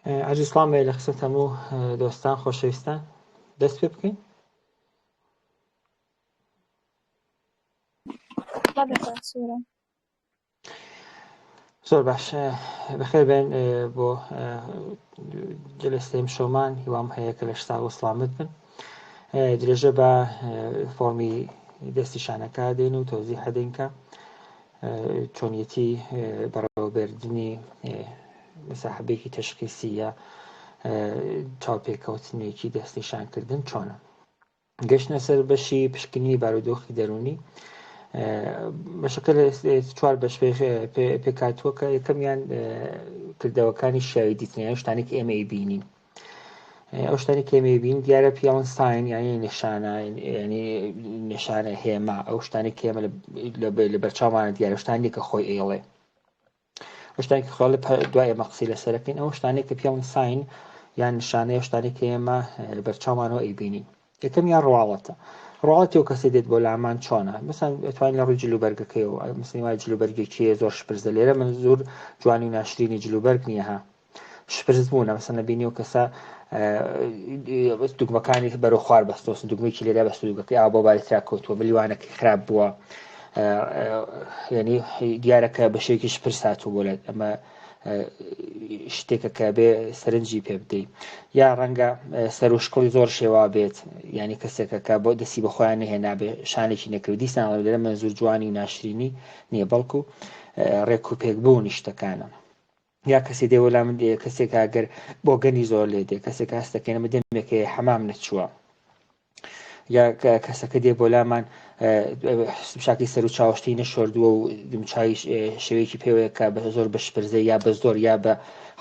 عزیز سڵامێ لە قسەت هەموو دۆستان خۆشەویستان دەست پێ بکەین. زۆر باش بەخێر بێن بۆ جلسەی شۆمان هیوام هەیە کە لە شتا و سڵامت بن. درێژە بە فۆرمی دەستی شانەکە دێن و تۆزی هەدەینکە چۆنیەتی بەڕێوەبردننی مەساحبێکی تەشخیصی یا چاوپێکەوتنێکی دەستی شانکردن چۆنە. گەشتنە سەر بەشی پشکننی بارودۆخی دەرونی بەشەکە لە چوار بەش پێکاتووە کە یەکەمیان کردەوەکانی شیاوی دیتنیان شتانی کە ئێمە بینین. ئەو شتانی کە ئێمە بین دیارە پیاوەن ساین یعنی نیشانە ینی نیشانە هێما ئەو شتانی کە ئێمە لە بەرچاومانە دیارە شتانی کە خۆی ئێڵێ شتانی کە خۆڵ دوای ئێمە قسەی لەسەرەکەین ئەو شتانی کە پیاوەن ساین یان نیشانەیە شتانی کە ئێمە لە بەرچاومانەوە ئەیبینین. یەکەمیان ڕواڵەتە. ڕواڵەتی ئەو کەسێ دێت بۆ لامان چۆنە مثلا ئەتوانین لە ڕووی جلوبەرگەکەیەوە مثلا وای جلوبەرگێکی زۆر شپرزە لێرە من زۆر جوانی و ناشرینی جلوبەرگ نییە ها شپرز بوونە مثلا نەبینی و کەسە دوگمەکانی بەرەو خوار بەستۆس دوگمێکی لێرە بەست دوگەکەی ئا بۆ باریترا کەوتووە بلیوانەکەی خراپ بووە ینی دیارەکە بەشێکی شپرس هاتوو بۆ لێت ئەمە شتێکە کە بێ سەرنجی پێ بدەیت یا ڕەنگە سەر و شکڵی زۆر شێوا بێت ینی کەسێکە کە بۆ دەستی بە خۆیان نهێنا بێ شانێکی نەکرد دیسان لێرە من زۆر جوانی و ناشرینی نییە بەڵکو ڕێک و پێک بوونی شتەکانە یا کەسی دێ وەلا من کەسێک ئەگەر بۆ گەنی زۆر لێ دێ کەسێک هەستەکەن ئەمە دەمێکێ حەمام نەچووە یا کەسەکە دێ بۆ لامان شاکی سەر و چاوەشتی نەشۆردووە و دمچوی شێوەیەکی پێوەیە کە بە زۆر بەشپرزە یا بە زۆر یا بە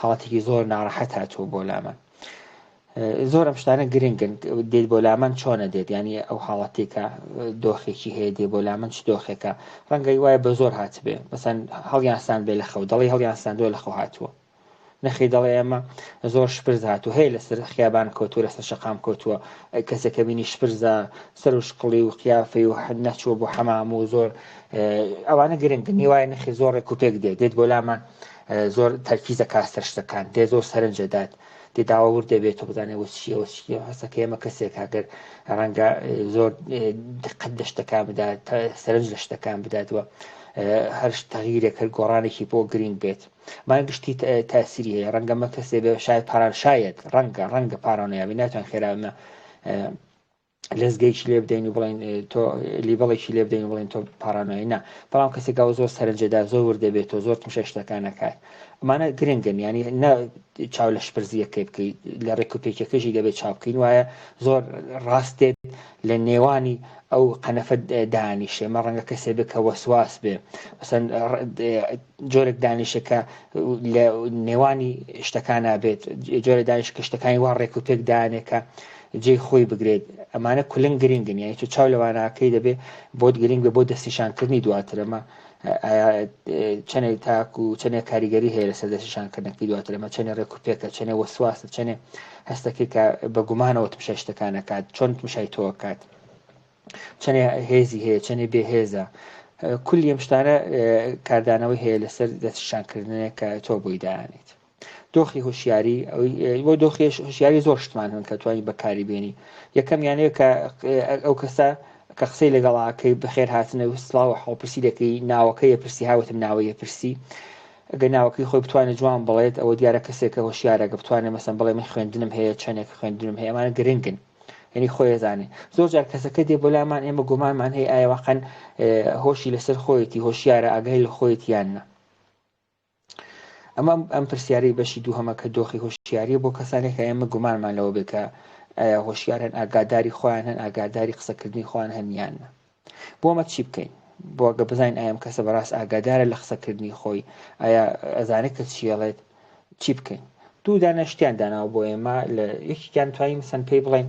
حاڵەتێکی زۆر ناڕەحەت هاتووە بۆ لامان زۆر ئەم شتانە گرنگن دێت بۆ لامان چۆنە دێت ینی ئەو حاڵەتێکە دۆخێکی هەیە دێ بۆ لامان چ دۆخێکە ڕەنگەی وایە بە زۆر هاتبێ مەسەن هەڵیانسان بێ لە خەو دەڵی هەڵیانساندووە لە خەو هاتووە نەخی دەڵێ ئێمە زۆر شپرز هاتوو هەیە لەسەر خیابان کەوتووە لەسەر شەقام کەوتووە کەسێکە بینی شپرزە سەر و شقڵی و قیافەی و نەچووە بۆ حەمام و زۆر ئەوانە گرنگن نیوایە نەخی زۆر ڕێک و پێک دێت بۆ لامان زۆر تەرکیزە کاستەر شتەکان دێ زۆر سەرنجەدات دێ داوەور دەبێت و بزانێ وچیە هەستەکە ئێمە کەسێک ئەگەر ڕەنگە زۆر دقت لە شتەکان بدات سەرنج لە شتەکان بداتوە هەر تەغیرێک هەر گۆڕانێکی بۆ گرنگ بێت مان گشتی تاسیری هەیە ڕەنگە مە کەسێ بێ شاید پاران شاید ڕەنگە پارانەیەبی ناتوان خێراومە لەزگەیکی لێ بدەین و بڵین تۆ لیبەڵێکی لێ بدەین و بڵین تۆ پارانۆی نا بەڵام کەسێکەوە زۆر سەرنجەدا زۆر وردەبێت و زۆر تمشە شتەکانەکات ئەمانە گرنگن ینی نە چاو لە شپرزیەکەی بکەیت لە ڕێکوپێکەکەشی دەبێت چاو بکەین وایە زۆر ڕاستێت لە نێوانی ئەو قەنەفە دانیشێ مە ڕەنگە کەسێ بێت کە وەسواس بێ مثلا جۆرێک دانیشەکە لە نێوانی شتەکانە بێت جۆرە دانیش کە شتەکانی وا ڕێک و پێک دانێکە جێی خۆی بگرێت ئەمانە کولنگ گرنگن یانی تو چاو لەوانەکەی دەبێت بۆت گرنگ بێ بۆ دەستیشانکردنی دواترەمە چەنێک تاک و چەنێک کاریگەری هەیە لە سەر دەستیشانکردنەکەی دواترەمە چەنێ ڕێک و پێکە چەنێ وەسواسە چەنێ هەستەکەی کە بە گومانەوە تمشە شتەکانەکات چۆن تمشای تۆ کات چەنێ هێزی هەیە چەنێ بێهێزە کولی ئەم شتانە کاردانەوەی هەیە لەسەر دەستیشانکردنێک کە تۆ بۆی دایانێت دۆخی هوشیاری بۆ دۆخی هوشیاری زۆر شتمان هەن کە توانی بەکاری بێنی یەکەم یانەیە کە ئەو کەسە کە قسەی لەگەڵاکەی بەخێر هاتنە و سڵاو هەڵپرسی دەکەی ناوەکەی پرسی هاوتم ناوەیە پرسی ئەگە ناوەکەی خۆی بتوانێت جوان بڵێت ئەوە دیارە کەسێکە هوشیارەکە بتوانێت مەسەن بڵێ من خوێندنم هەیە چەندێک خوێندنم هەیە ئەمانە گرنگن ینی خۆی زانێ زۆر جار کەسەکە دێ بۆ لامان ئێمە گومانمان هەیە ئایا واقعەن هۆشی لەسەر خۆیەتی هۆشیارە ئاگای لە خۆیەت یاننا ئەمە ئەم پرسیارەی بەشی دووهەمە کە دۆخی هۆشیاریە بۆ کەسانێک کە ئێمە گومانمان لەوە بێت کە هۆشیارن ئاگاداری خۆیان هەن ئاگاداری قسەکردنی خۆیان هەن یاننا بۆ ئەمە چی بکەین بۆ ئەگە بزانین ئایم کەسە بەڕاست ئاگادارە لە قسەکردنی خۆی ئایا ئەزانێت کە چیەڵێت چی بکەین دوو دانەشتیان داناوە بۆ ئێمە لە یەکیان توانین مەسەن پێی بڵێن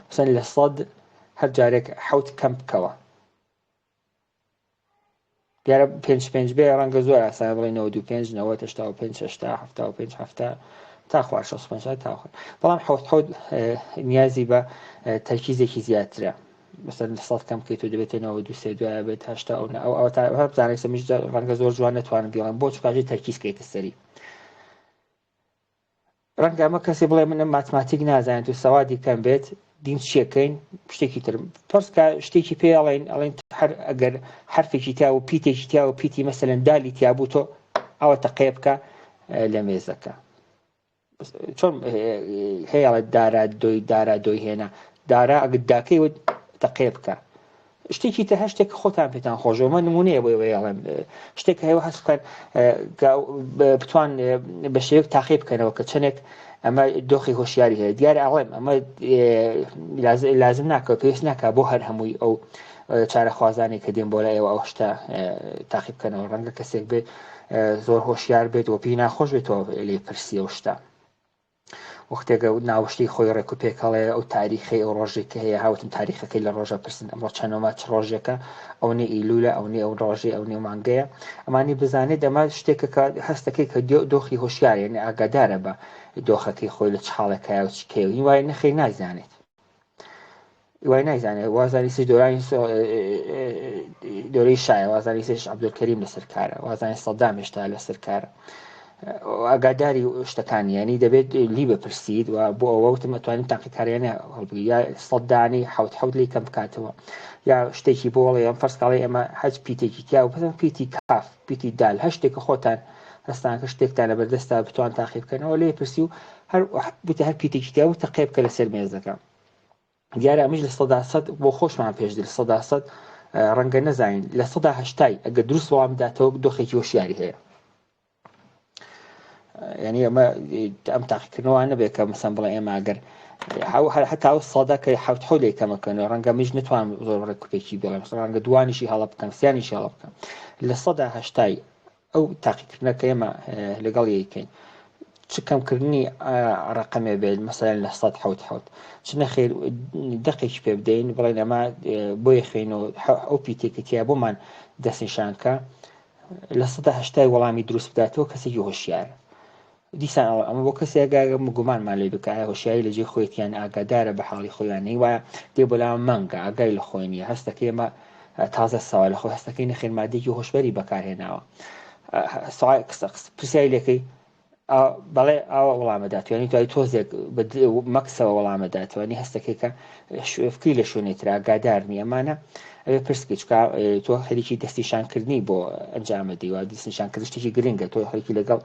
مەسەن لە 100 هەر جارێک 7 کەم بکەوە دیارە 5 بێ ڕەنگە زۆر ئاسانە بڵێن 95 90 85 60 75 70 تا خوار 65 تا خوار بەڵام حوت نیازی بە تەرکیزێکی زیاترە مثلا 100 کەم بکەیت و دەبێتێت 92 دوایە بێت 80 ئەو تا بزانێت سەمیش ڕەنگە زۆر جوان نەتوانم بیڵێم بۆ چکاژی تەرکیز بکەیتە سەری ڕەنگە ئەمە کەسێ بڵێ من ماتماتیک نازانێت و سەوادی کەم بێت دین چیەکەین شتێکی تر پرسکە شتێکی پێ ئەڵێن هەر ئەگەر حرفێکی تیا و پیتێکی تیا و پیتی مەسەلەن دالی تیابوو تۆ ئەوە تەقێ بکە لە مێزەکە چۆن هەیەڵێ دارا دۆی هێنا دارا ئەگەر داکەی تەقێ بکە شتێکی تە هەشتێک خۆتان پێتان خۆشەوە نمونەیە بۆ ئەڵێم شتێک هەیە هەست بکەن بتوان بە شێوەیەک تاقی بکەنەوە کە چەندێک ئەمە دۆخی هۆشیاری هەیە دیارە ئەڵێم ئەمە لازم ناکە پێویست ناکە بۆ هەر هەمووی ئەو چارەخوازانی کە دێن بۆ لای ئێوە ئەو شتە تاقی بکەنەوە ڕەنگە کەسێک بێت زۆر هۆشیار بێت و پێی ناخۆش بێتەوە لێ پرسی ئەو شتە وەختێکە ناوشتی خۆی ڕێک و پێکەڵێ ئەو تاریخی ئەو ڕۆژێکە هەیە هاوتم تاریخەکەی لە ڕۆژە پرسن ئەمڕۆ چەندەمە چ ڕۆژێکە ئەوەی ئیلولە ئەوەی ئەو ڕۆژێ ئەوەی مانگەیە ئەمانی بزانێت دەما شتێکەکە هەستەکەی کە دۆخی هۆشیارێنێ ئاگادارە بە دۆخەکەی خۆی لە چاڵەکە و چکێ و هیوای نەخێ نازانێت وای نازانێت وازانی سی دۆرەی شایە وازانی سێش عەبدولکەریم لەسەر کارە وازانی سەدام هێشتا لەسەر کارە ئاگاداری شتەکانی ینی دەبێت لی بپرسید و بۆ ئەوە وتم ئەتوانین تاقیکاریانە هەڵبگری یا سەدانی حەوت لی کەم بکاتەوە یا شتێکی بۆڵێ ئەم فەرسکاڵی ئەمە هەج پیتێکی تیا و پەسەند پیتی کاف پیتی دال هەر شتێکە خۆتان هەستان کە شتێکتان لە بەردەستا بتوان تاقی بکەنەوە لێ پرسی و هەر پیتێکی تیا و تەقێ بکە لەسەر مێزەکە دیارە ئەمیش لە 100% بۆ خۆشمان پێشدر 100% ڕەنگە نەزانین لە 180 ئەگە دروست وەڵام داتەوە دۆخێکی هۆشیاری هەیە یعنی ئەمە ئەم تاقیکردنەوە نەبێت کە مەسەن بڵێ ئێمە ئەگەر هەتا سەدەکەی حەوت لێ کەمەکەنەوە ڕەنگە میش نتوان زۆر ڕێکوپێکی بڵێم ڕەنگە دوانیشی هەڵە بکەم سیانیشی هەڵە بکەم لە 180 ئەو تاقیکردنەکە ئێمە لەگەڵ یەکەین چ کەمکردنی ڕقمێ بێت مەسەلەن لە 100 چ نەخێر دەقێکی پێ بدەین بڵێن ئەمە بۆ یەخوێنەوە ئەو پیتێکە تیا بۆمان دەستنیشانکە لە 180 وەڵامی دروست بداتەوە کەسێکی هۆشیارە دیسان ئەمە بۆ کەسێکگە گومانمان لێ بکە هۆشیاری لەجێ خۆیتیان ئاگادارە بە حاڵی خۆیانەی وایە دێ بۆلا مەنگە ئاگای لە خۆی نیە هەستەکەی ئێمە تازە ساوا لە خۆ هەستەکەی نەخێن مادێکی هۆشبەری بەکارهێناوە پرسیای لەکەی بەڵێ ئاوە وەڵامەداتوانی توای تۆزێک مەکسەوە وەڵامەداتوانی هەستەکەی کە شوێفکی لە شوێنی تر ئاگادارنی ئەمانە ئەوێ پرسکە چکە تۆ خەریکی دەستیشانکردنی بۆ ئەنجامەدەی و دەستنیشانکردن شتێکی گرنگە تۆ خەریکی لەگەڵ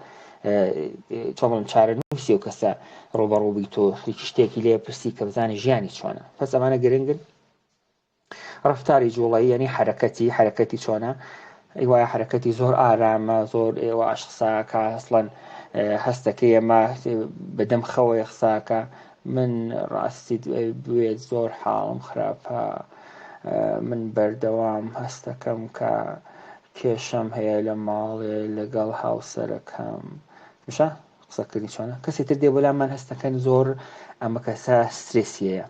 تۆمەڵم چارە نووسی و کەسە ڕۆبەڕووبی تۆ خەریکی شتێکی لێ پرسی کە بزانێ ژیانی چۆنە پس ئەمانە گرنگن ڕەفتاری جوڵایی یعنی حرەکەتی چۆنە وایە حرەکەتی زۆر ئارامە زۆر ئێوە عاشقساکە هەسڵەن هەستەکەی ئەمە بەدەم خەوەی قساکە من ڕاستی بوێت زۆر حاڵم خراپە من بەردەوام هەستەکەم کە کێشەم هەیە لە ماڵێ لەگەڵ هاوسەرەکەم مشە قسەکردنی چۆنە کەسی تر دێ بەلامان هەستەکەن زۆر ئەمە کەسە سترێسیەیە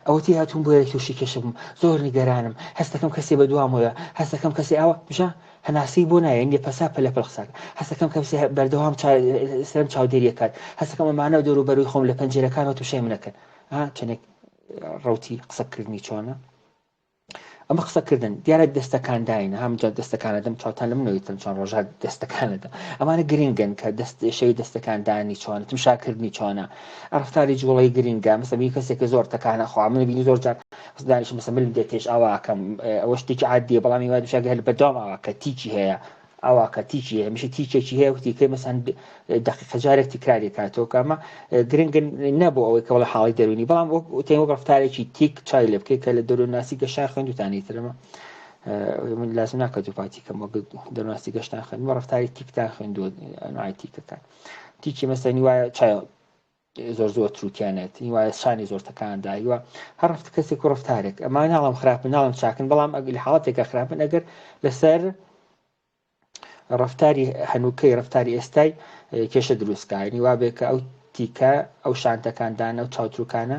ئەوتی هاتوون بۆ یەک تووشی کێشە بووم زۆر نیگەرانم هەستەکەم کەسێ بە دوامەوە هەستەکەم کەسی ئەوە بژە هەناسی بۆ نایە لێ پەسا پەلە پەل قساکە هەستەکەم کەسی بەردەوام سەرم چاودێریەکات هەستەکەم ئەمانە دەور و بەروی خۆم لە پەنجەرەکانەوە تووشەی منەکەن چەندێک ڕەوتی قسەکردنی چۆنە ئەمە قسەکردن دیارە دەستەکان داینە هەمجا دەستەکانە دەم چاوتان لە منەوەیتم چۆن ڕۆژات دەستەکانەدا ئەمانە گرنگن کە شەوی دەستەکاندانی چۆنە تمشاکردنی چۆنە ڕفتاری جوڵەی گرنگە مەسەبی کەسێکە زۆر تەکانە خوا من بینی زۆر جار دانیش مەسەمل دێتێش ئاواکەم ئەوە شتێکی عادیە بەڵامی وای دوشاگە هەر بەدوام ئاواکە تیکی هەیە ئاواکە تیکی هەیە میشه تیکێکی هەیە وتیکەی مەسەن دقیقە جارێک تکراری کاتەوە کە ئەمە گرنگن نەبوو ئەوەی کە وڵە حاڵی دەرونی بەڵام تێن وەک ڕفتارێکی تیک چای لێ بکەی کە لە دەروناسی گەشتان خوێندوتانی ترەمە من لازم ناکە دووپاتی کەم وەک دەروناسی گەشتان خوێن ڕفتاری تیکتان خوێندووە نوعی تیکەکان تیکی مەسەنی وایە چای زۆر تروکیانێت وایە شانی زۆر تەکانداییوە هەر ڕفت کەسێک و ڕفتارێک ئەمە ناڵم خراپن ناڵم چاکن بەڵام لە حاڵەتێکە خراپن ئەگەر لەسەر ڕفتاری هەنووکەی ڕفتاری ئێستای کێشە دروستکارنی وابێت کە ئەو تیکە ئەو شانتەکاندانە و چاوتروکانە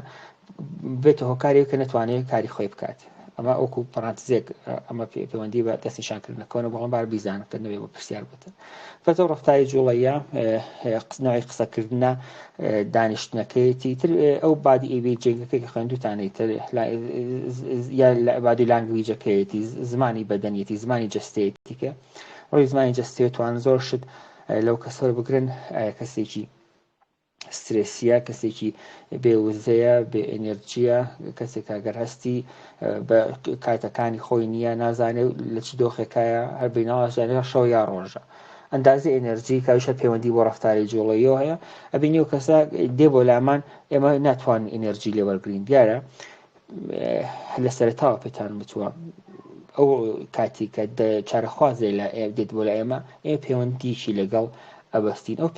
بێتە هۆکاری کە نەتوانێت کاری خۆی بکات ئەمە ئەوکو پەرانتزێک ئەمە پەیوەندی بە دەستنیشانکردنەکەونە بەڵام بار بیزانە کە نەوێت بۆ پرسیار بێتن فەتە ڕفتاری جوڵەیە نوعی قسەکردنە دانیشتنەکەیەتی تر ئەو بادی ئیوی جێگەکەی کە خوێندوتانەی تر یا بادی لانگویجەکەیەتی زمانی بەدەنیەتی زمانی جەستەیەتیکە ڕۆی زمانی جەستێت توان زۆر شت لەو کەسەر بگرن کەسێکی سترێسیە کەسێکی بێوزەیە بێ ئەنێرجیە کەسێک ئەگەر هەستی بە کاتەکانی خۆی نییە نازانێت لە چ دۆخێکایە هەر بیناوەژانێت شەو یا ڕۆژە ئەندازی ئەنەرژی کاوشە پەیوەندی بۆ ڕفتاری جوڵەیەوە هەیە ئەبینی و کەسا دێ بۆ لامان ئێمە ناتوانین ئەنەرژی لێوەرگرین دیارە لە سەرتاوە پێتان بچووە ئەو کاتی کە چارەخوازێ لە دێت بۆ لە ئێمە پەیوەندیشی لەگەڵ ئەبەستین ئەو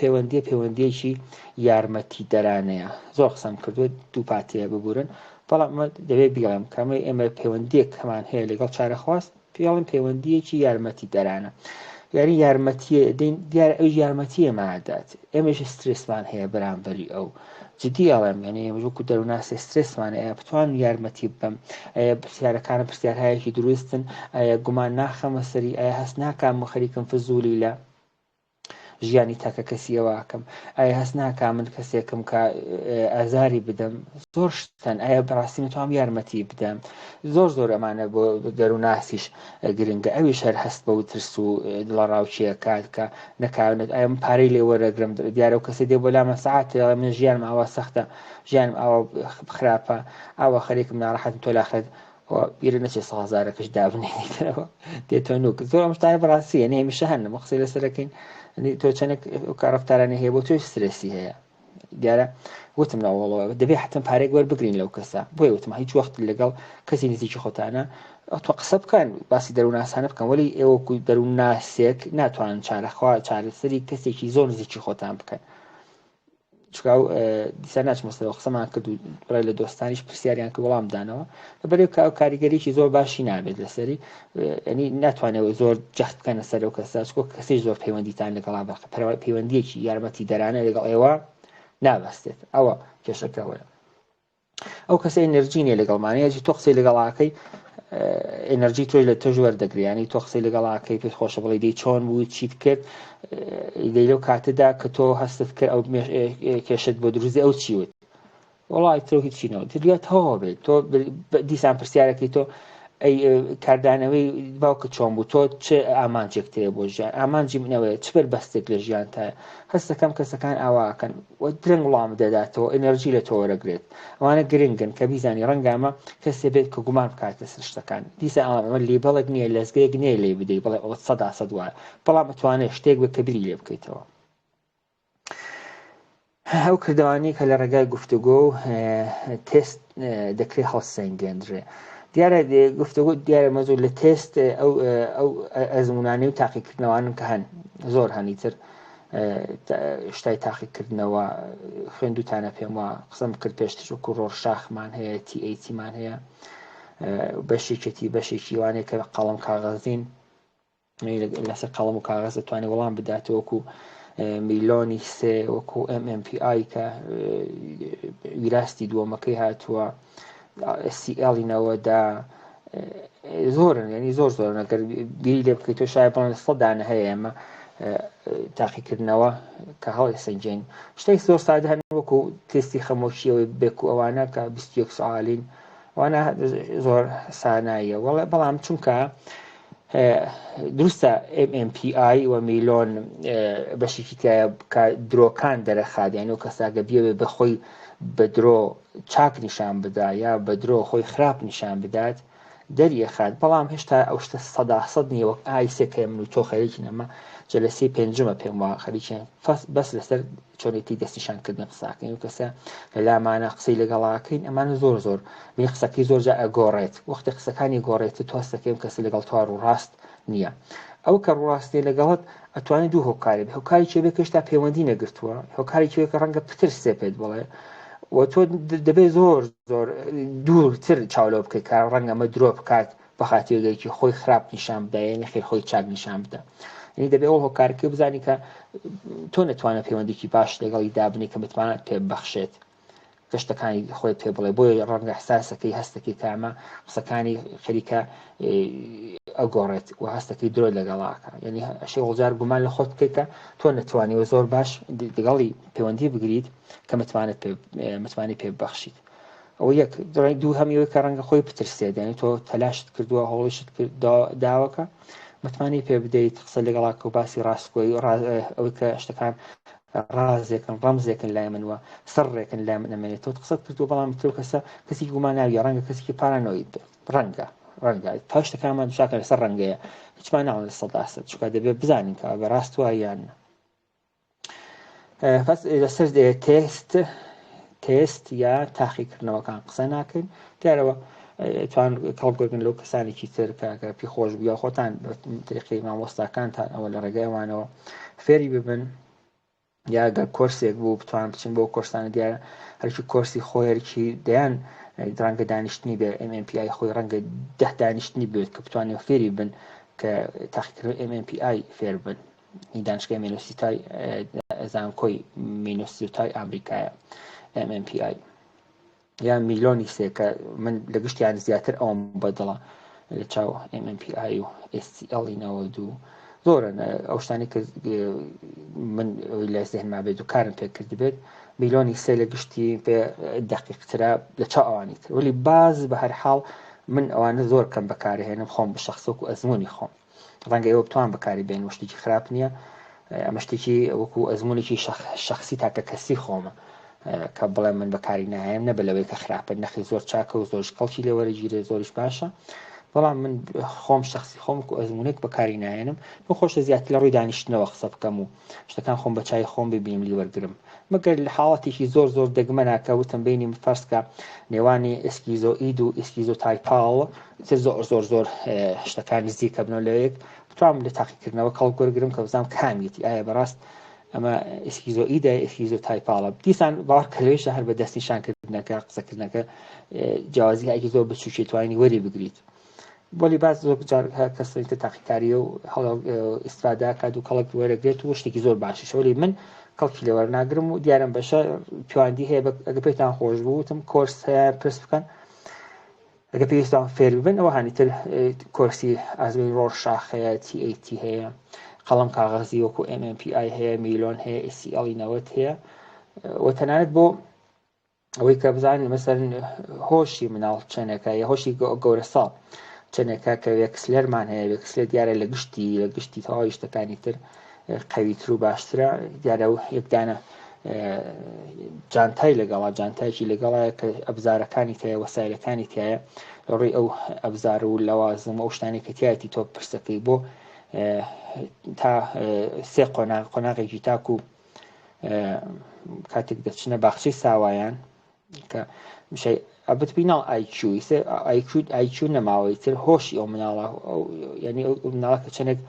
پەیوەندیەکی یارمەتی دەرانەیە زۆر قسەم کردووە دوو پاتەیە ببورن بەڵام دەبێت بیڵێم کەمە ئێمە پەیوەندیەک هەمان هەیە لەگەڵ چارەخواست پێڵم پەیوەندیەکی یارمەتی دەرانە یاری یارمەتیە دەین دیارە ئەو یارمەتیە مادات ئێمەش سترسمان هەیە بەرامبەری ئەو جدی ئەڵێم یعنی ئێمەژوەکو دەروناسی سترسمان ئەیە بتوان یارمەتی بم ئەیە پرسیارەکانە پرسیارهایەکی دروستن ئەیە گومان ناخەمە سەری ئەیە هەست ناکام خەریکم فزوولی لە ژیانی تاکە کەسیەوەکەم ئایا هەست ناکا من کەسێکم کە ئازاری بدەم زۆر شتن ئایا بەڕاستی متوانم یارمەتی بدەم زۆر ئەمانە بۆ دەروناسیش گرنگە ئەویش هەر هەست بە و ترس و دڵەڕاوچیە کات کە نەکاونێت ئایا من پارەی لێ وەرەگرم دیارە و کەسی دێ بۆ لامە سەعات من ژیانم ئاوا سەختە ژیانم ئاوا خراپە ئاوا خەریکم ناڕەحەتم تۆ لاخێت بیرە نەچێت 100,000 دابنێنیتەوە دێتۆ نوک زۆر ئەم شتانە بەڕاستی یعنی هەمیشە هەن نەمە قسەی لەسەرەکەین تۆ چەندێک کارەفتارانە هەیە بۆ تۆی سترێسی هەیە دیارە وتم ناوەڵەوە دەبێت حتم پارێک وەربگرین لەو کەسە بۆیە وتم هیچ وەخت لەگەڵ کەسی نزیکی خۆتانە تۆ قسە بکەن باسی دەروناسانە بکەن وەلی ئێوەکو دەروناسێک ناتوانن چارەسەری کەسێکی زۆر نزیکی خۆتان بکەن چکاو دیسان ناچمەسەوە قسەمان کرد و بڕای لە دۆستانیش پرسیاریان کە وەڵام دانەوە بەرێو کاریگەریی زۆر باشی نابێت لەسەری ینی ناتوانێت زۆر جەخت بکەنە سەر و کەسا چکۆ کەسی زۆر پەیوەندیتان لەگەڵا بەخە پەیوەندیەکی یارمەتی دەرانە لەگەڵ ئێوە نابەستێت ئەوە کێشەکەوەیە ئەو کەسە ئەنەرژینێ لەگەڵمانەیەجی تۆ قسەی لەگەڵاکەی ئەنەرژی تۆی لە تۆ وەردەگریانی تۆ قسەی لەگەڵاکەی پێت خۆشە بڵێ دەی چۆن بوو چیت کرد دەی لەو کاتەدا کە تۆ هەستت کرد ئەو کێشت بۆ دروزی ئەو چیوت وڵی تۆ هیچینەوە دەبێت هەوە بێت تۆ دیسان پرسیارەکەی تۆ ئەی کاردانەوەی باوکە چۆن بوو تۆ چه ئامانجێک تەیە بۆ ژیان ئامانجی منەوەیە چ بەربەستێک لە ژیان تایە هەستەکەم کەسەکان ئاواکەن درنگ وڵام دەداتەوە ئەنەرژی لە تۆ وەرەگرێت ئەوانە گرنگن کە بیزانی ڕەنگامە کەسێ بێت کە گومان بکاتە سەر شتەکان دیسە ئەمە لێبەڵێک نییە لەزگەیەک نییە لێ بدەیت بڵێ 100% وایە بەڵام ئەتوانێت شتێک بە کە بری لێ بکەیتەوە ئەو کردوانی کە لە ڕێگای گفتوگۆ و تست دەکرێت هەڵسەنگێنرێ دیارە گفتوگۆ دیارە مەزوو لە تست ئەو ئەزمونانەی و تاقیکردنەوەوانن کە هەن زۆر هەنیتر شتای تاقیکردنەوە خوێندوتانە پێم وە قسەم کرد پێشتر وەکو ڕۆژشاخمان هەیە TATمان هەیە بەشێکی وانەیە کە قەڵەم کاغەزین لەسەر قەڵەم و کاغەز دەتوانێت وەڵام بداتەوە وەکو میلۆنی سێ وەکو MMPI کە ویراستی دووەمەکەی هاتووە SCL-ینەوەدا زۆرن ینی زۆر ئەگەر بیری لێ بکەیت تۆ شاید بڵێن 100 هەیە ئێمە تاقیکردنەوە کە هەڵی سەنجین شتێک زۆر سادە هەن وەکو تستی خەمۆشیەوەی بێک و ئەوانە کە 21 سوالین وانە زۆر ساناییە بەڵام چونکە دروستە MMPI و میلۆن بەشێکی کە درۆکان دەرەخات یعنی و کەساگە بێ بەخۆی بە درۆ چاک نیشان بدا یا بە درۆ خۆی خراپ نیشان بدات دەریەخات بەڵام هێشتا ئەو شتە 100% نییە وەک ئایسێکە من و تۆ خەریکی نەمە جەلەسەی پێنجمە پێم وە خەریکیان بەس لەسەر چۆنێتی دەستیشانکردنە قساکەین و کەسە لە لامانە قسەی لەگەڵاکەین ئەمانە زۆر می قسەکەی زۆر جا ئەگۆڕێت وەختی قسەکانی گۆڕێت تۆستەکەم کەسی لەگەڵ توار و ڕاست نییە ئەو کە ڕاستێ لەگەڵت ئەتوانێت دوو هۆکاری بێ هۆکاری چێبێ کەشتا پەیوەندی نەگرتووە هۆکاری کێکە ڕەنگە پتر سێ پێت بڵێ و تۆ دەبێت زۆر دوورتر چاولۆ بکەیت کار ڕەنگە ئەمە درۆ بکات بە خاطرێکی خۆی خراپ نیشان بدە یعنی خێر خۆی چاک نیشان بدە یعنی دەبێت ئەو هۆکارەکە بزانی کە تۆ نەتوانێت پەیوەندێکی باش لەگەڵی دابنی کە بتوانێت پێ بەخشێت گەشتەکانی خۆی پێ بڵێ بۆی ڕەنگە حساسەکەی هەستەکەی کامە قسەکانی خەریکە ئەگۆڕێت و هەستەکەی درۆ لەگەڵاکە یعنی ئەشی وڵجار گومان لە خۆت بکەیت کە تۆ نەتوانیوە زۆر باش لەگەڵی پەیوەندی بگریت کە متوانێت پێ بەخشیت ئەو یەک دوو هەمیەوەی کە ڕەنگە خۆی پترسێت یعنی تۆ تەلاشت کردووە هەوڵشت داوەکە متمانی پێ بدەیت قسە لەگەڵاکە و باسی ڕاستگۆی ئەوەی کە شتەکان ڕازێکن ڕەمزێکن لای من وە سڕێکن لای من ئەمێنێتەوە قسەت کردو بەڵام تر کەسە کەسی گومان ناوی ڕەنگە کەسێکی پارانۆی ڕەنگە تا شتەکانمان دوشاکە لەسەر ڕەنگەیە هیچمان ناڵ لە 100% چکە دەبێت بزانین کە بەڕاست وایە یان پس لەسەر تێست یا تاقیکردنەوەکان قسە ناکەین دیارەوە توان کەڵبگرن لەو کەسانێکی تر کە پێی خۆش بووە خۆتان تریقی مامۆستاکانتان ئەوە لە ڕێگایوانەوە فێری ببن یاگەر کۆرسێک بوو بتوان بچین بۆ کۆرسانە دیارە هەرکی کۆرسی خۆیەرکی دەیان ڕەنگە دانیشتنی بێ MMPI خۆی ڕەنگە 10 دانیشتنی بێت کە بتوانێت فێری بن کە تاقیکردن MMPI فێر بن هی دانشگای مینۆسیتای زانکۆی مینۆسیتای ئامریکایە MMPI یان میلیۆنی سێکە من لە گشتیان زیاتر ئەوم بەدڵە لە چاو MMPI و SCL-ینەوە دوو زۆرن ئەو شتانی کە من لە زێنما بێت و کارم پێ کرد بێت میلیۆنی سێ لە گشتی پێ دقیقترا لە چاو ئەوانی تر ولی باز بە هەر حاڵ من ئەوانە زۆر کەم بەکارهێنم خۆم بە شخصۆک و ئەزمموی خۆم ڕەنگە ئێوە بتوان بەکاری بێن و شتێکی خراپ نییە ئەمە شتێکی وەکو ئەزمموونێکی شخصی تاکە کەسی خۆمە کە بڵێ من بەکاری ناهێم نەبە لەوەی کە خراپە نەخی زۆر چاکە و زۆر کەڵکی لێوەرەگیرێ زۆریش باشە بەڵام من خۆم شخصی خۆم و ئەزمموونێک بەکاری ناهێنم بۆ خۆشە زیاتر لە ڕووی دانیشتنەوە قسە بکەم و شتەکان خۆم بە چای خۆم ببینم لی وەرگرم مەگەر لە حاڵەتێکی زۆر دەگمە ناکەوتم بینی فەرسکە نێوانی ئسکیزۆئید و ئسکیزۆتایپاڵ زۆر شتەکان نزیکە بنەوە لەوەیەک بتوانم لە تاقیکردنەوە کەڵک وەرگرم کە بزانم کامیەتی ئایا بەڕاست ئەمە ئسکیزۆئیدە ئسکیزۆتایپاڵە دیسان باوەڕ کە لەوێشە هەر بە دەستنیشانکردنەکە قسەکردنەکە جیاوازی هایکی زۆر بچووکی توانی وەری بگریت بۆلی باز زۆر جار کەسێتە تاقیکاریە و ئیسفادا کات و کەڵک وەرەگرێت و شتێکی زۆر باشیش ولی من کەڵکی لێوەر ناگرم و دیارم بەشە پەیوەندی هەیە ئەگە پێتان خۆش بووتم کۆرس هەیە پرس بکەن ئەگە پێویستان فێر ببن ئەوە هانیتر کۆرسی ئازموی ڕۆژشاخ هەیە TAT هەیە قەڵەم کاغەزی وەکو MMPI هەیە میلیۆن هەیە SCL-90 هەیە و تەنانەت بۆ ئەوەی کە بزانین مەسەرن هۆشی مناڵ چەنەکە یا هۆشی گەورە ساڵ چەنێکە کە وێکسلێرمان هەیە وێکسلێر دیارە لە گشتی تەواوی شتەکانی تر قەویتر و باشترە دیارە و یەکدانە جانتای لەگەڵا جانتایکی لەگەڵایە کە ئەبزارەکانی تایە وەسایلەکانی تایە ڕێی ئەو ئەبزار و لەوازم ئەو شتانی کە تایەتی تۆ پرسەکەی بۆ تا سێ قۆناغێکی تاکو کاتێک دەچنە باخچەی ساوایان کە مشەی ئەبت بیناڵ IQ نەماوەی تر هۆشی ئەو مناڵە ینی ئەو مناڵە کە چەندێک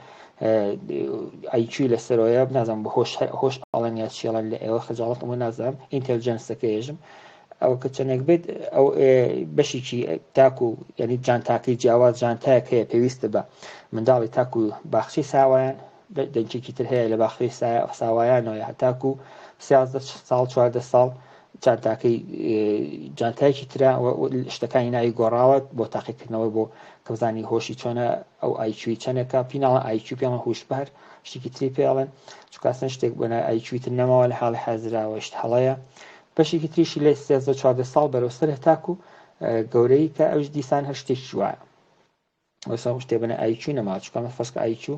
IQ لەسەرۆیە بنازانم بە هۆش ئەڵەن یا چێڵەن لە ئێوە خەجاڵەت ئەمە نازانم ئینتێلیجەنسەکە هێژم ئەو کە چەندێک بێت ئەو بەشێکی تاکو ینی جانتاکەی جیاواز جانتایەک هەیە پێویستە بە منداڵی تاکو باخچەی ساوایان دەنجێکی تر هەیە لە باخچەی ساوایانەوە هەتاکو 13 ساڵ 14 ساڵ جانتاکەی جانتایەکی ترا شتەکانی ناوی گۆڕاوە بۆ تاقیکردنەوەی بۆ کە بزانی هۆشی چۆنە ئەو ئایکوی چەندێکە پیناڵە ئایکو پێڵە هوشبەر شتێکی تری پێڵێن چکاسن شتێک بۆ ئایکوی تر نەماوە لە حاڵی حازراوەشت هەڵەیە بەشێکی تریشی لە 13 ساڵ بەرەوسەر هەتاکو گەورەی کە ئەوش دیسان هەر شتێکی وایە وەسا شتێ بنە ئایکو نەماوە چکامە فەسکە ئایکو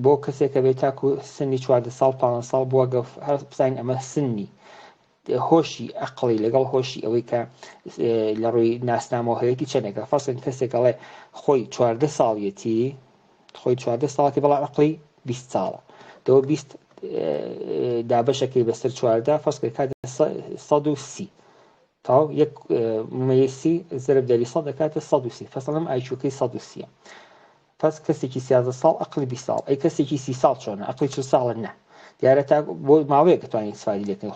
بۆ کەسێکە بێت تاکو سنی 14 ساڵ 15 ساڵ بووە هەر بزانین ئەمە سنی هۆشی ئەقڵی لەگەڵ هۆشی ئەوەی کە لە ڕووی ناسنامەوە هەیەی چەندێکە فەسن کەسێکەڵێ خۆی 14 ساڵیەتی خۆی 14 ساڵی بەڵام ئەقڵی 20 ساڵە دەوە 20 دابەشەکەی بەسەر 14 فەسکە کاتە 130 تاو یەک مەیسی زەرب دەری سەد دەکاتە 130 فەسەڵم ئایکوکەی 130 پس کەسێکی 13 ساڵ ئەقلی 20 ساڵ ئەی کەسێکی 30 ساڵ چۆنە ئەقلی 40 ساڵە نه دیارە تا بۆ ماوەیە کە توانین استفادە لێکن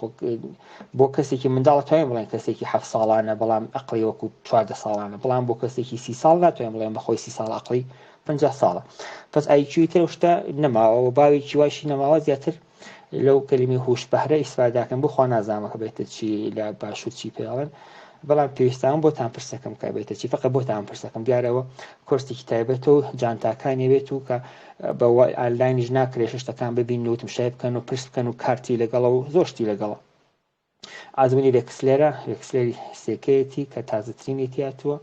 بۆ کەسێکی منداڵ توانین بڵێن کەسێکی 7 ساڵانە بەڵام ئەقلی وەکو 14 ساڵانە بەڵام بۆ کەسێکی 30 ساڵ ناتوانین بڵێن بەخۆی 30 ساڵ ئەقلی 50 ساڵە پس ئایکوی تر شتە نەماوە باوێکی واشی نەماوە زیاتر لەو کەلیمەی هوشبەهرە ئیسفاداکەن بۆ خوا نازانم کە بێتە چی لە باشوور چی پێڵێن بەڵام پێویستان بۆتان پرسەکەم کە بێتە چی فقط بۆتان پرسەکەم دیارەوە کۆرسێکی تایبەت و جانتاکانی بێت و کە بە ئاللاینیش ناکرێت شتەکان ببین و تمشای بکەن و پرس بکەن و کارتی لەگەڵە و زۆر شتی لەگەڵە ئازموونی وێکسلێرە وێکسلێری سێکەیەتی کە تازەترینی تیاتووە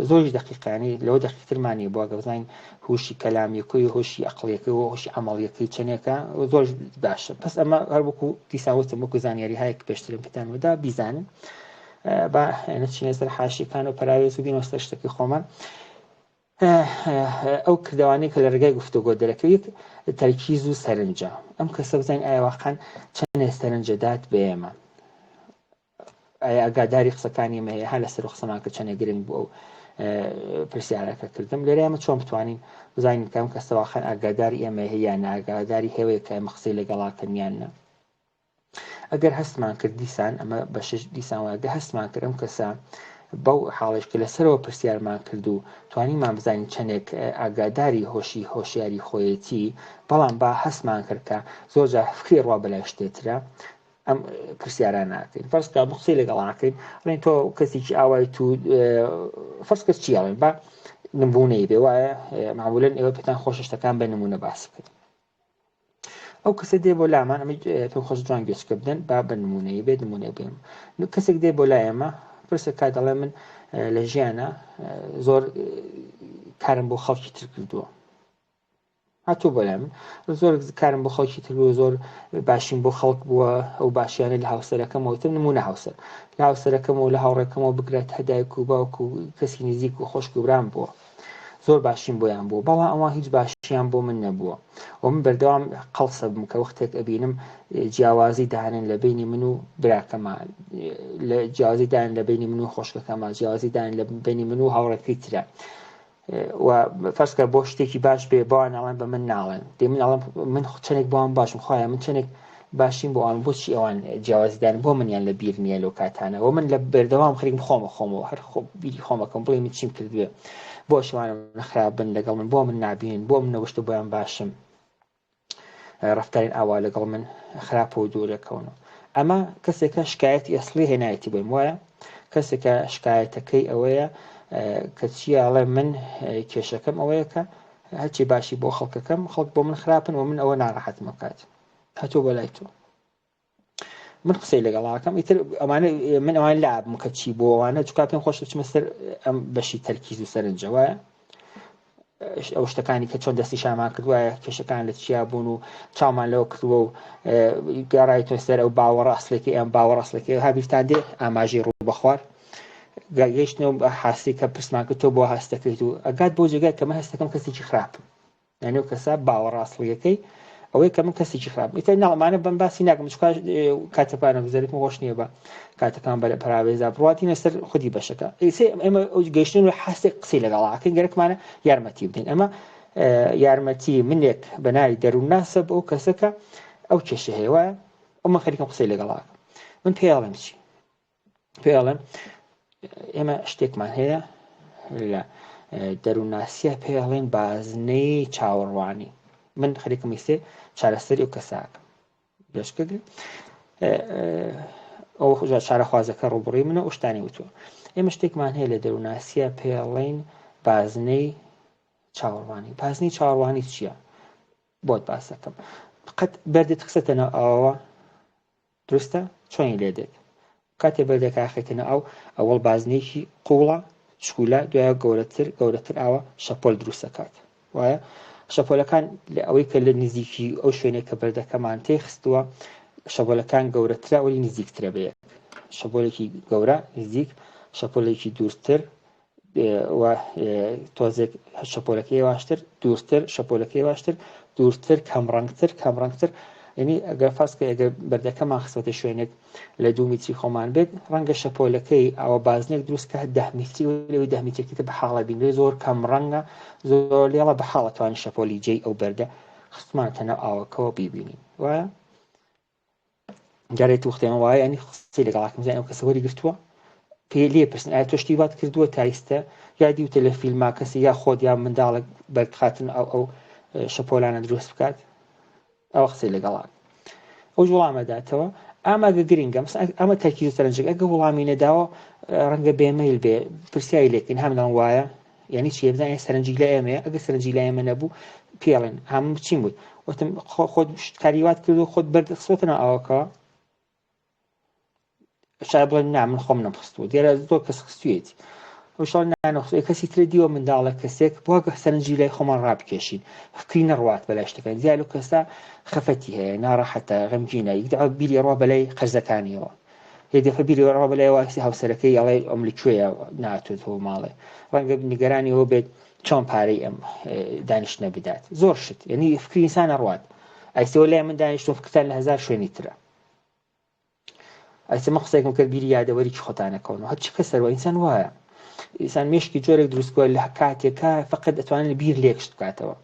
زۆری دقیقانی لەوە دقیقترمانی بووە کە بزانین هوشی کەلامیەکەی هۆشی عەقڵیەکەی و هۆشی عەمەڵیەکەی چەندێکە زۆر باشە. پس ئەمە هەر وەکو دیسان وتم وەکو زانیاری هەیەک پێشترم پێتان وەدا بیزانن با نەچینە سەر حاشیەکان و پەراوێز و بینەوە سەر شتێکی خۆمان. ئەو کردوانەی کە لە ڕێگای گفتوگۆ دەرەکەوێت تەرکیز و سەرنجە. ئەم کەسە بزانین ئایا واقعاً چەند سەرنجە دات بە ئێمە، ئایا ئاگاداری قسەکانی ئێمە هەیە، هەر لەسەر قسەمان کە چەندێک گرنگ بوو ئەو پرسیارەکە کردم. لێرە ئێمە چۆن بتوانین بزانین کە ئەم کەسە واقعاً ئاگاداری ئێمە هەیە یان ئاگاداری هەیە کە ئێمە قسەی لەگەڵاکەن یان نە. ئەگەر هەستمان کرد دیسان ئەمە بە شش دیسان وایە هەستمان کرد ئەم کەسە بەو حاڵش کە لەسەرەوە پرسیارمان کرد و توانیمان بزانین چەندێک ئاگاداری هۆشیاری خۆیەتی، بەڵام با هەستمان کرد کە زۆر جار فکری ڕوا بەلای شتێترە ئەم پرسیاران ناکەین. فەرز کە قسەی لەگەڵ ناکەین ئەڵێن تۆ کەسێکی ئاوای تو فەرز کەس چی ئەڵێن با نمونەی بێ وایە معمولاً ئێوە پێتان خۆشە شتەکان بە نمونە باس بکەین. ئەو کەسە دێ بۆ لامان ئەمە پێم خۆش جوان گوێچکە بدەن با بە نمونەی بێ نمونە بێم. کەسێک دێ بۆ لای ئێمە پرسە کات دەڵێ من لە ژیانە زۆر کارم بۆ خەڵکی تر کردووە، هاتوو بۆ لای من زۆر کارم بۆ خەڵکی تر بووە، زۆر باشیم بۆ خەڵک بووە، ئەو باشیانە لە هاوسەرەکەمەوە تر نمونە هاوسەر لە هاوسەرەکەمەوە لە هاوڕێکەمەوە بگرێت هەدایک و باوک و کەسی نزیک و خۆشک و برام بووە، زۆر باشیم بۆیان بوو، بەڵام ئەوان هیچ باشیان بۆ من نەبووە و من بەردەوام قەڵسە بم کە وەختێک ئەبینم جیاوازی داهێنن لە بینی من و براکەمان، لە جیاوازی داهێن لە بینی من و خۆشکەکەمان، جیاوازی داهێن لە بینی من و هاوڕێکەکەی ترە و فەرزکە بۆ شتێکی باش بێ بۆیان ناڵێن بە من ناڵێن دێ من ئەڵێم من چەندێک بۆیان باشم خۆیان من چەندێک باشیم بۆ ئەوان بۆچی ئەوان جیاوازی داهێن بۆ منیان لە بیر نییە لەو کاتانە و من لە بەردەوام خەریکم خۆمەوە هەر خۆ بیری خۆمەکەم بڵێ من چیم کردوێ بۆ شوانم نەخراب بن لەگەڵ من، بۆ من نابین، بۆ من نەوەشتە بۆیان باشم ڕفتارین ئاوا لەگەڵ من خراپە و دوورەکەونەوە. ئەمە کەسێکە شکایەتی ئەسڵی هێنایەتی بۆیم وایە کەسێکە شکایەتەکەی ئەوەیە کە چیاڵێ من کێشەکەم ئەوەیە کە هەرچی باشی بۆ خەڵکەکەم خەڵک بۆ من خراپن و من ئەوە ناڕەحەتم بکات هەتوو بە لای تۆ من قسەی لەگەڵاکەم ئیتر ئەمانە من ئەوان لابم کە چی بۆ ئەوانە چکا پێم خۆش بچمە سەر ئەم بەشی تەرکیز و سەرنجە وایە ئەو شتەکانی کە چۆن دەستی شامان کردوایە کێشەکان لە چیا بوون و چاومان لەوە کردووە و گەڕایتۆ سەر ئەو باوەڕ ئەسڵێکی ئەم باوەڕ ئەسڵێکی هابیرتان دێ ئاماژەی ڕوو بەخوار گەیشتنەوە بە حاسی کە پرسمان کرد تۆ بۆ هەستەکەیت و ئەگات بۆ جێگای کە من هەستەکەم کەسێکی خراپم، یانێ و کەسە باوەڕ ئەسڵیەکەی ئەوەی کە من کەسێکی خراپ ئیتر ناڵمانە بەم باسی ناکەم چکە کاتەپانە بزەریتم خۆش نییە بە کاتەکان بە پەراوێزا بڕاتینە سەر خودی بەشەکە ئێمە گەیشتن و حاستێک قسەی لەگەڵاکەین گەرەکمانە یارمەتی بدەین. ئەمە یارمەتی منێک بە ناوی دەروون ناسە بۆ ئەو کەسەکە ئەو کێشە هەیە وایە ئەمە خەریکم قسەی لەگەڵاکە من پێڵێم چی پێڵێم ئێمە شتێکمان هەیە لە دەروونناسیە پێڵێن بازنەی چاوەڕوانی من خەریکم ویستێ چارەسەری ئەو کەساکە بێشکردی ئەو چارەخوازەکە ڕوبڕی منە ئەو شتانی وتووە. ئێمە شتێکمان هەیە لە دەروونناسیە پێڵێن بازنەی چاوەڕوانی. بازنەی چاوەڕوانی چییە؟ بۆت باس دەکەم. قەت بەردت خستەنە ئەوە دروستە چۆنی لێ دێت کاتێ بەردەکە ئاخێتنە ئەوەڵ بازنێکی قوڵە چکولە دوایە گەورەتر ئاوە شەپۆل دروست دەکات وایە شەپۆلەکان لە ئەوەی کە لە نزیکی ئەو شوێنێک کە بەردەکەمان تێی خستووە شەپۆلەکان گەورەترە وەلی نزیکترە بێ شەپۆلێکی گەورە نزیک شەپۆلێکی دوورتر و تۆزێک شەپۆلەکەی باشتر دوورتر شەپۆلەکەی باشتر دوورتر کەمڕەنگتر یعنی ئەگەر فاسکە ئەگەر بەردەکەمان خستوەتە شوێنێک لە 2 میتری خۆمان بێت ڕەنگە شەپۆلەکەی ئەوە بازنێک دروستکە 10 میتری لەوەی 10 میترێکتر بە حاڵە بینێ زۆر کەم ڕەنگە زۆر لێڵە بە حاڵە توانین شەپۆلی جێی ئەو بەردە خستمانتەنە ئاوەکەەوە بیبینین وایە جارێت وختیان وایە ینی خستی لەگەڵاکەم زانین ئەو کەسە وەری گرتووە پێ لێ پرسن ئایا تۆ شتی وات کردووە تا ئێستا یا دیوتە لە فیلما کەسی یا خۆت یا منداڵێک بەرخاتن ئەو شەپۆلانە دروست بکات ئەوە قسەی لەگەڵاک ئەو وەڵامەداتەوە ئاماگە گرنگە ئەمە تەرکیز و سەرنجەکە ئەگە وەڵامی نەداوە ڕەنگە بێمەیل بێ پرسیاری لێکن هەمدان وایە یعنی چی بزانین سەرنجی لە ئێمەیە ئەگە سەرنجی لە ئێمە نەبوو پێڵێن هەموو چیم بوو وتم خۆت کاریوات کردو خۆت بەردەخستوتەنە ئەوەکەوە شاید بڵێن نا من خۆم نەمخستووە دیارە زۆر کەس خستوێتی وشڵ نانەخۆی کەسی ترە دیوە منداڵە کەسێک بۆگە سەرنجی لای خۆمان ڕابکێشین فکری نەڕوات بەلای شتەکەن زیاد و کەسا خەفەتی هەیە ناڕەحەتە غەمگینە یەکداوا بیری ڕوا بەلای قەرزەکانیەوە هێدەفە بیری ڕوا بەلای واسی هاوسەرەکەی ئەڵێ ئەم لەکوێیە ناتوێتەوە ماڵێ ڕەنگە نیگەرانیەوە بێت چۆن پارەی ئەم دانیشتنە بدات زۆر شت یعنی فکری ئینسان نەڕوات ئەیسەوە لای من دانیشتۆ فکرتان لە هەزار شوێنی ترە ئەیسەمە قسێکم کرد بیری یادەوەری خۆتانەکەونەوە هەرچی کە سەرەوە ئینسان وایە ئینسان مێشکی جۆرێک دروستکۆ لە کاتێکە فقط دەتوانێت بیر لێکشت بکاتەوە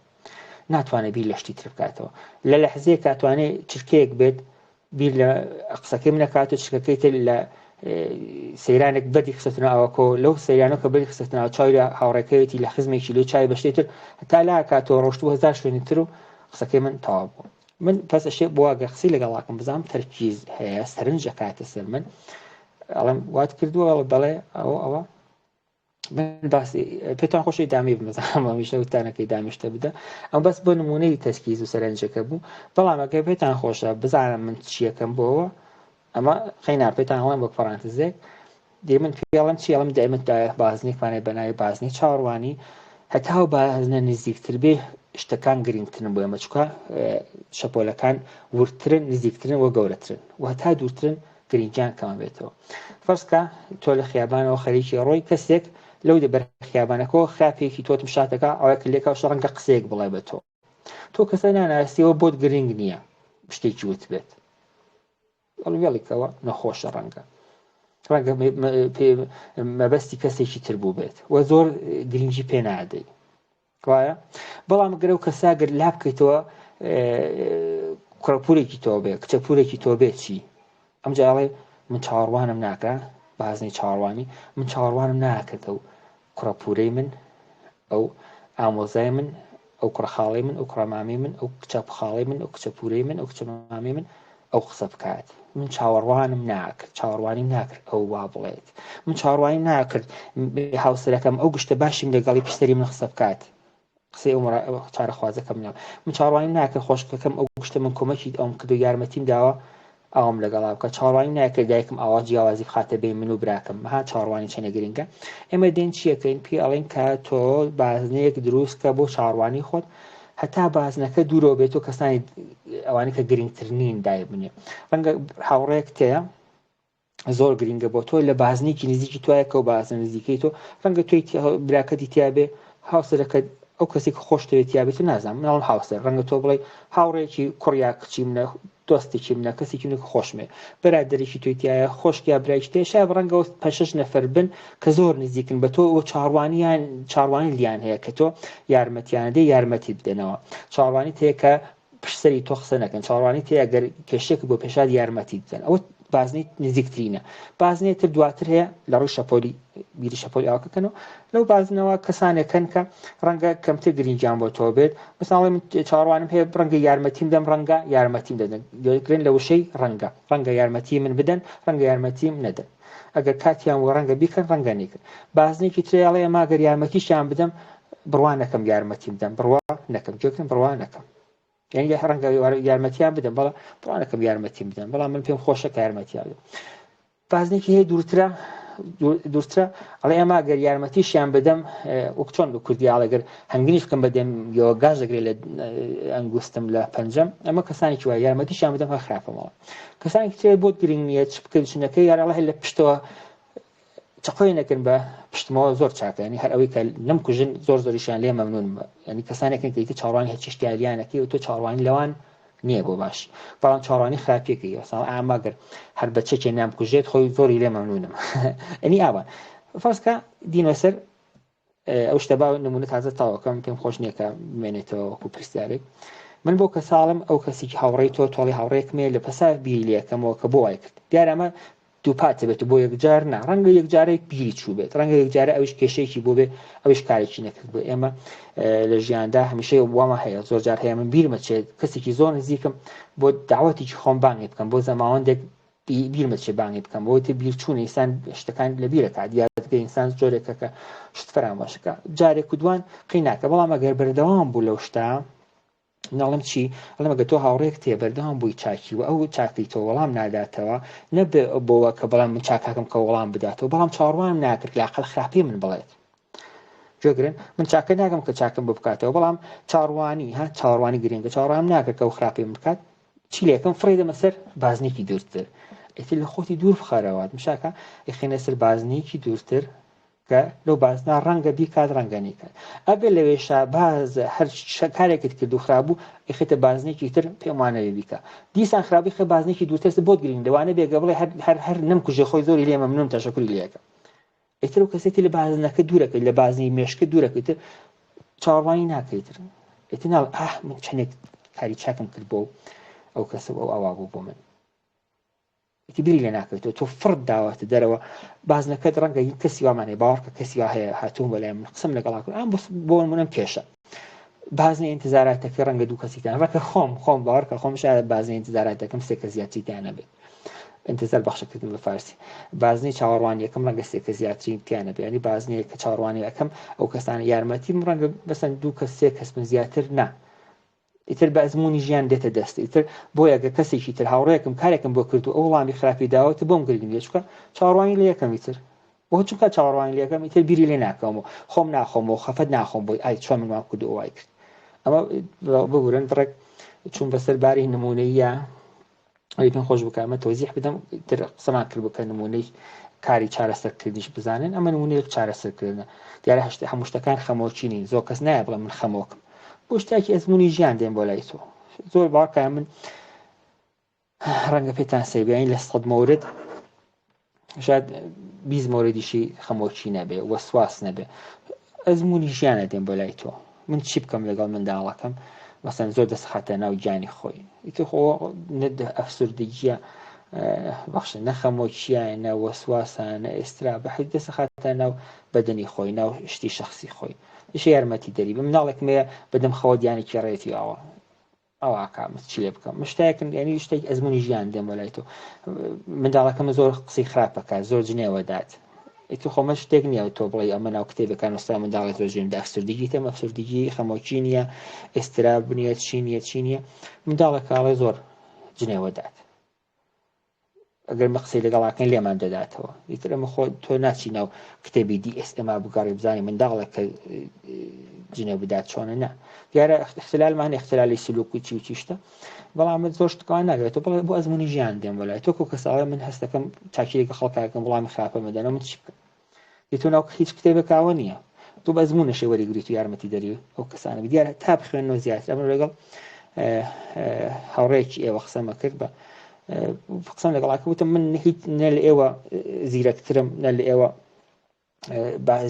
ناتوانێت بیر لە شتی تر بکاتەوە لە لەحزەیە کاتوانێت چرکەیەک بێت بیر لە قسەکەی منەکات و چرکەکەی تر لە سەیرانێک بەدی خستنەوە ئەوەکۆ لەو سەیرانەکە بەدی خستنەوە چاوی لە هاوڕێکەوێتی لە خزمێکی لێ چای بەشتێت تر هەتا لا کاتەوە ڕۆشتووە هەزار شوێنی تر و قسەکەی من تەواو بوو من پس ئەشێ بۆ ئەگە قسەی لەگەڵاکەم بزانم تەرکیز هەیە سەرنجە کاتە سەر من ئەڵێم وات کردووە بەڵێ ئەوە من باسی پێتان خۆشی دامی بمەزانم هەمیشە وتانەکەی دامیشتە بدە ئەم بەس بۆ نمونەی تەرکیز و سەرنجەکە بوو بەڵام ئەگەر پێتان خۆشە بزانم من چیەکەم بۆەوە ئەمە خەینا پێتان هەڵێم بۆ پەرانتزێک دێ من پێڵم چی ئەڵم دائمت بازنێکمانێ بەناوی بازنی چاوەڕوانی هەتا و بازنە نزیکتر بێ شتەکان گرنگترن بۆ ئێمە چکە شەپۆلەکان ورترن نزیکترن و گەورەترن و هەتا دوورترن گرنگیان کەمە بێتەوە فەرزکە تۆ لە خیابانەوە خەریکی ڕۆی کەسێک لەو دەبەر خیابانەکەەوە خراپێکی تۆتم شاتەکە ئەوەکە لێکا ش ڕەنگە قسەیەک بڵێ بە تۆ تۆ کەسە ناناسیەوە بۆت گرنگ نییە شتێکی وت بێت ئەڵوێڵێکەوە نەخۆشە ڕەنگە مەبەستی کەسێکی تر بوو بێت و زۆر گرنگی پێ نادەی وایە بەڵام گەرە و کەساگەر لا بکەیتەوە کوڕەپورێکی تۆ بێ کچەپورێکی تۆ بێت چی ئەم جاڵێ من چاوەڕوانم ناکە بازنەی چاوەڕوانی من چاوەڕوانم ناکردە و کوڕەپورەی من ئەو ئامۆزای من ئەو کوڕەخاڵی من ئەو کوڕەمامی من ئەو کچەپخاڵی من ئەو کچەپورەی من ئەو کچەمامی من ئەو قسە بکات من چاوەڕوانم ناکرد چاوەڕوانی ناکرد ئەو وا بڵێت من چاوەڕوانی ناکرد هاوسەرەکەم ئەو گشتە باشیم لەگەڵی پشتەری من قسە بکات قسەی ئەو چارەخوازەکەم نام من چاوەڕوانی ناکرد خۆشکەکەم ئەو گشتە من کۆمەکی ئەوم کرد و یارمەتیم داوە ئەوم لەگەڵا بکە چاوەڕوانی ناکرد دایکم ئاوا جیاوازی بخاتە بین من و براکەم ها چاوەڕوانی چەنە گرنگە ئێمە دێن چیەکەین پێی ئەڵێن کە تۆ بازنەیەک دروستکە بۆ چاوەڕوانی خۆت هەتا بازنەکە دوورەوە بێت و کەسانی ئەوانی کە گرنگترنین دای بنێ ڕەنگە هاوڕێک تەیە زۆر گرنگە بۆ تۆ لە بازنێکی نزیکی توایەکە و بازنە نزیکەی تۆ ڕەنگە توی براکەتی تیا بێ هاوسەرەکە ئەو کەسێک خۆش دەوێت یابێت و نازانم مناڵم هاوسەر ڕەنگە تۆ بڵێ هاوڕێکی کوڕیا کچی منە دۆستێکی منە کەسێکی منە خۆشمێ بەرادەرێکی تویتایە خۆشکیا برایش تێشا ڕەنگە پەشەش نەفەر بن کە زۆر نزیکن بە تۆ و چاڕوانی لیان هەیە کە تۆ یارمەتیانەدەی یارمەتی بدەنەوە چاڕوانی تەیە کە پشتەری تۆ قسە نەکەن چاڕوانی تەیە گەر کێشێک بۆ پێشاد یارمەتی بدەن ئەوە بازنەی نزیکترینە بازنەی تر دواتر هەیە لە ڕووی شەپۆلی بیری شەپۆلی ئاوکەکەنەوە لەو بازنەوە کەسانێکن کە ڕەنگە کەمتر گرنگیان بۆ تۆ بێت مثاڵی من چاڕوانم هەیە ڕەنگە یارمەتیم دەم ڕەنگە یارمەتیم دەدەن گرن لە وشەی ڕەنگە یارمەتی من بدەن ڕەنگە یارمەتیم نەدەن ئەگەر کاتیان و ڕەنگە بیکەن ڕەنگە نیکن بازنێکی ترێڵەیە ماگەر یارمەتیشیان بدەم بڕوا نەکەم یارمەتیم دەم بڕوا نەکەم جۆکن بڕوا نەکەم یعنی ڕەنگە یارمەتیان بدەم بەڵام بڕوانەکەم یارمەتیم بدەم بەڵام من پێم خۆشە کە یارمەتیان بدەم بازنێکی هەیە دوورترە ئەڵێ ئەمە گەر یارمەتیشیان بدەم وەک چۆن بە کوردیاڵەگەر هەنگنیش بکەم بەدەم یەوە گاز دەگرێت لە ئەنگوستم لە پەنجەم ئەمە کەسانێکی وایە یارمەتیشیان بدەم هە خراپەمەوە کەسانێکی ترێ بۆت گرنگ نییە چ بکەن چنەکەی یاڕەڵە هەیە لە پشتەوە چقۆی نەکەن بە پشتمەوە زۆر چاکە ینی هەر ئەوەی کە لەم کوژن زۆریشیان لێ مەمنون ینی کەسانێکن کەیتی چاڕوانی هەچی شتیالیانەکەی و تۆ چاڕوانی لەوان نییە بۆ باش بەڵام چاڕوانی خراپێکی وەساڵ ئاماگەر هەر بەچێکی نام کوژێت خۆی زۆری لێ مەمنونم ئەنی ئاوان فەرزکە دینۆ سەر ئەو شتە با نمونە تازە تاوەکەم پێم خۆش نییە کە بمێنێتەوە وەکو پرسیارێک من بۆ کە ساڵم ئەو کەسێکی هاوڕێی تۆ تۆڵی هاوڕێکمێ لە پەسا بیری لێکەمەوە کە بۆ وای کرد دیارە ئەمە دووپاتە بێت بۆ یەکجار نا ڕەنگە یەکجارێک بیری چوو بێت ڕەنگە یەکجارە ئەوش کێشەیەکی بۆ بێ ئەوش کارێکی نەکرد بۆ ئێمە لە ژیاندا هەمیشە وامە هەیە زۆر جار هەیە من بیرمەچێت کەسێکی زۆر نزیکم بۆ داوەتێکی خۆم بانگی بکەم بۆ زەماوەندێک بیرمەچێ بانگی بکەم بۆی بیرچوون ئینسان شتەکان لە بیرەکە دیارەکە ئینسان زۆرێکە کە شت فەرامۆشەکە جارێک و دوان قەی ناکە بەڵام ئەگەر بەردەوام بوو لەو شتە ناڵم چی ئەڵمەگە تۆ هاوڕێک تێ بەردەوام بووی چاکی و ئەو چاکەی تۆ وەڵام ناداتەوە نەبێ بۆەوە کە بەڵام من چاکاکەم کە وەڵام بداتەوە بەڵام چاوەڕوانم ناکرد لاقل خراپی من بڵێت جۆگرن من چاکە ناگەم کە چاکەم بۆ بکاتەوە بەڵام چاوەڕوانی گرنگە چاوەڕوانم ناکرد کە ئەو خراپی من بکات چی لێکم فڕێ دەمە سەر بازنێکی دوورتر ئیتر لە خۆتی دوور بخەرەوەات مشاکە ئەخێنە سەر بازنێکی دوورتر کە لەو بازنا ڕەنگە بیکات ڕەنگە نیکات ئەگەر لەوێشا باز هەر کارێکت کرد و خراببوو ئەخێتە بازنێکی تر پێم وانەوێ بیکە دیسان خراپی خە بازنێکی دوورتر بۆ گرنگ دەوانە بێگە بڵێ هەر نەمکوژێ خۆی زۆری لێ مەمنون تەشەکوری لێەکە ئیتر و کەسێتی لە بازنەکە دوورەکەی لە بازنی مێشکە دوورەکەیتر چاوەڕوانی ناکەیتر ئیتر ناڵ من چەندێک کاری چاکم کرد بۆ ئەو کەسە ئەو ئاوا بوو بۆ من بیری لێ ناکەیتەوە تۆ فرد داوەتە دەرەوە بازنەکەت ڕەنگە هیچ کەسی وامانێ باوەڕکە کەسی وا هەیە هاتووم بەلای من قسم لەگەڵا کرد ئەم بۆ منم کێشە بازنە ئینتزاراتەکە ڕەنگە دوو کەسیتان ڕەکە خۆم باوەڕکە خۆم شاید بازنە ئینتزاراتەکەم سێ کە زیاتریتیانە بێت انتظار بەخشەکردن بە فارسی بازنەی چاوەڕوانی یەکەم ڕەنگە سێ کە زیاترین تیانە بێ ینی بازنەیە کە چاوەڕوانی یەکەم ئەو کەسانە یارمەتیم ڕەنگە بەسەن دوو کەس سێ کەس من زیاتر نا ئیتر بە ئەزمموی ژیان دێتە دەست ئیتر بۆ یەگە کەسێکی تر هاوڕێکم کارێکم بۆ کرد و ئەو وڵامی خراپی داوەتە بۆم گرنگ لێ چکە چاوەڕوانی لە یەکەم ئیتر بۆ چونکە چاوەڕوانی لە یەکەم ئیتر بیری لێ ناکەمەوە خۆم ناخۆمەوە خەفەت ناخۆم بۆی ئای چۆن من وام کرد و وای کرد ئەمە بگورن ڕێک چون بەسەر باری نمونەیە ئەی پێم خۆش بکەمە تۆزیح بدەم تر قسەمان کرد بکە نمونەی کاری چارەسەرکردنیش بزانن ئەمە نمونەیەک چارەسەرکردنە دیارە هەموو شتەکان خەمۆکی نین زۆر کەس نایە بڵێ من خەمۆکم بۆ شتێکی ئەزمموی ژیان دێن بۆ لای تۆ زۆر باوەڕکە من ڕەنگە پێتان سەیبیانی لە 100 مورد شاید 20 موردیشی خەمۆکی نەبێ وەسواس نەبێ ئەزمموی ژیانە دێن بۆ لای تۆ من چی بکەم لەگەڵ منداڵەکەم مەسەن زۆر دەست خاتە ناو گیانی خۆی ئیتر خۆ ئەفسوردگیە بەخشە نەخەمۆکیە نە وەسواسانە ئێسترا بە حەیث دەست خاتە ناو بەدەنی خۆی ناو شتی شخصی خۆی یش یارمەتی دەری بە مناڵێک مەیە بەدەم خەوە دیانێکی ڕێتی ئەو ئاکامت چی لێ بکەم شتێکن ینی شتێک ئەزمموی ژیان دێم بۆ لای تۆ منداڵەکەمە زۆر قسەی خراپ بکات زۆر جنێوە دات ئیتر خۆمە شتێک نییە تۆ بڵێ ئەمە ناو کتێبەکان وستا منداڵێک زۆر ژێن ئەفسوردگی تێمە ئەفسوردگی خەمۆکی نییە ئێستراب نییە چی نییە منداڵێکاڵێ زۆر جنێوە دات ئەگەر مە قسەی لەگەڵاکەن لێمان دەداتەوە ئیتر ئەمە خۆ تۆ ناچی ناو کتێبی DSM بگەڕی بزانانی منداڵێک کە جنێو بدات چۆنە نا دیارە اختلالمان اختلالی سلوکی چی و چیشتە بەڵام زۆر شتەکان ناگرێت تۆ بڵێ بۆ ئەزمموی ژیان دێم بەلای تۆ کەساڵێ من هەستەکەم چاکیێکە خەڵکاکەم وڵامی خراپە مەدەنە من چی بکەم تۆ ناو هیچ کتێبێکاوە نییە تۆ بە ئەزمموونەشێ وەریگریت و یارمەتی دەری ئەو کەسانە دیارە تا بخوێنەوە زیاتر ئەمە لەگەڵ هاوڕێکی ئێوە قسەمە کرد بە قسەم لەگەڵاکە وتم من هیچ نە لە ئێوە زیرەکترم نە لە ئێوە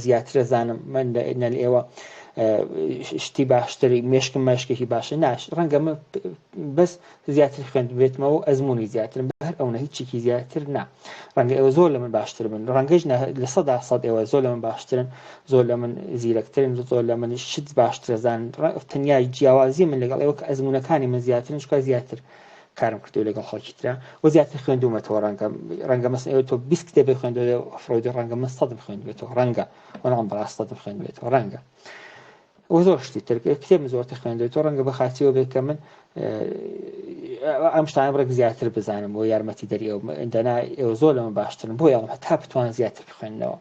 زیاترە زانم من نە لە ئێوە شتی باشتری مێشکم مەشکێکی باشە ناش ڕەنگە من بەس زیاتر خوێند بێتمەوە ئەزمموی زیاترم بەر ئەوە هیچێکی زیاتر نا ڕەنگە ئێوە زۆر لە من باشتر بن ڕەنگەش لە 100% ئێوە زۆر لە من باشترن زۆر لە من زیرەکترن زۆر لە من شت باشترە زان تەنیای جیاوازی من لەگەڵ ئێوە کە ئەزممونەکانی من زیاترن چکە زیاتر کارم کردو لەگەڵ خەڵکی ترا و زیاتر خوێندومەتەوە ڕەنگە مەسەن ئێوە تۆ 20 کتێبێک خوێندووە فڕۆید ڕەنگە من 100 خوێندبێتەوە ڕەنگە وەڵام بەڕاست 100 خوێندبێتەوە ڕەنگە و زۆر شتی تر کتێب زۆرتر خوێندوێتەوە ڕەنگە بە خاچیەوە بێت کە من ئەم شتانە ڕێک زیاتر بزانم بۆ یارمەتی دەری ئەوەندەنا ئێوە زۆر لە من باشترن بۆ یاڵم هەتا بتوان زیاتر بخوێنەوە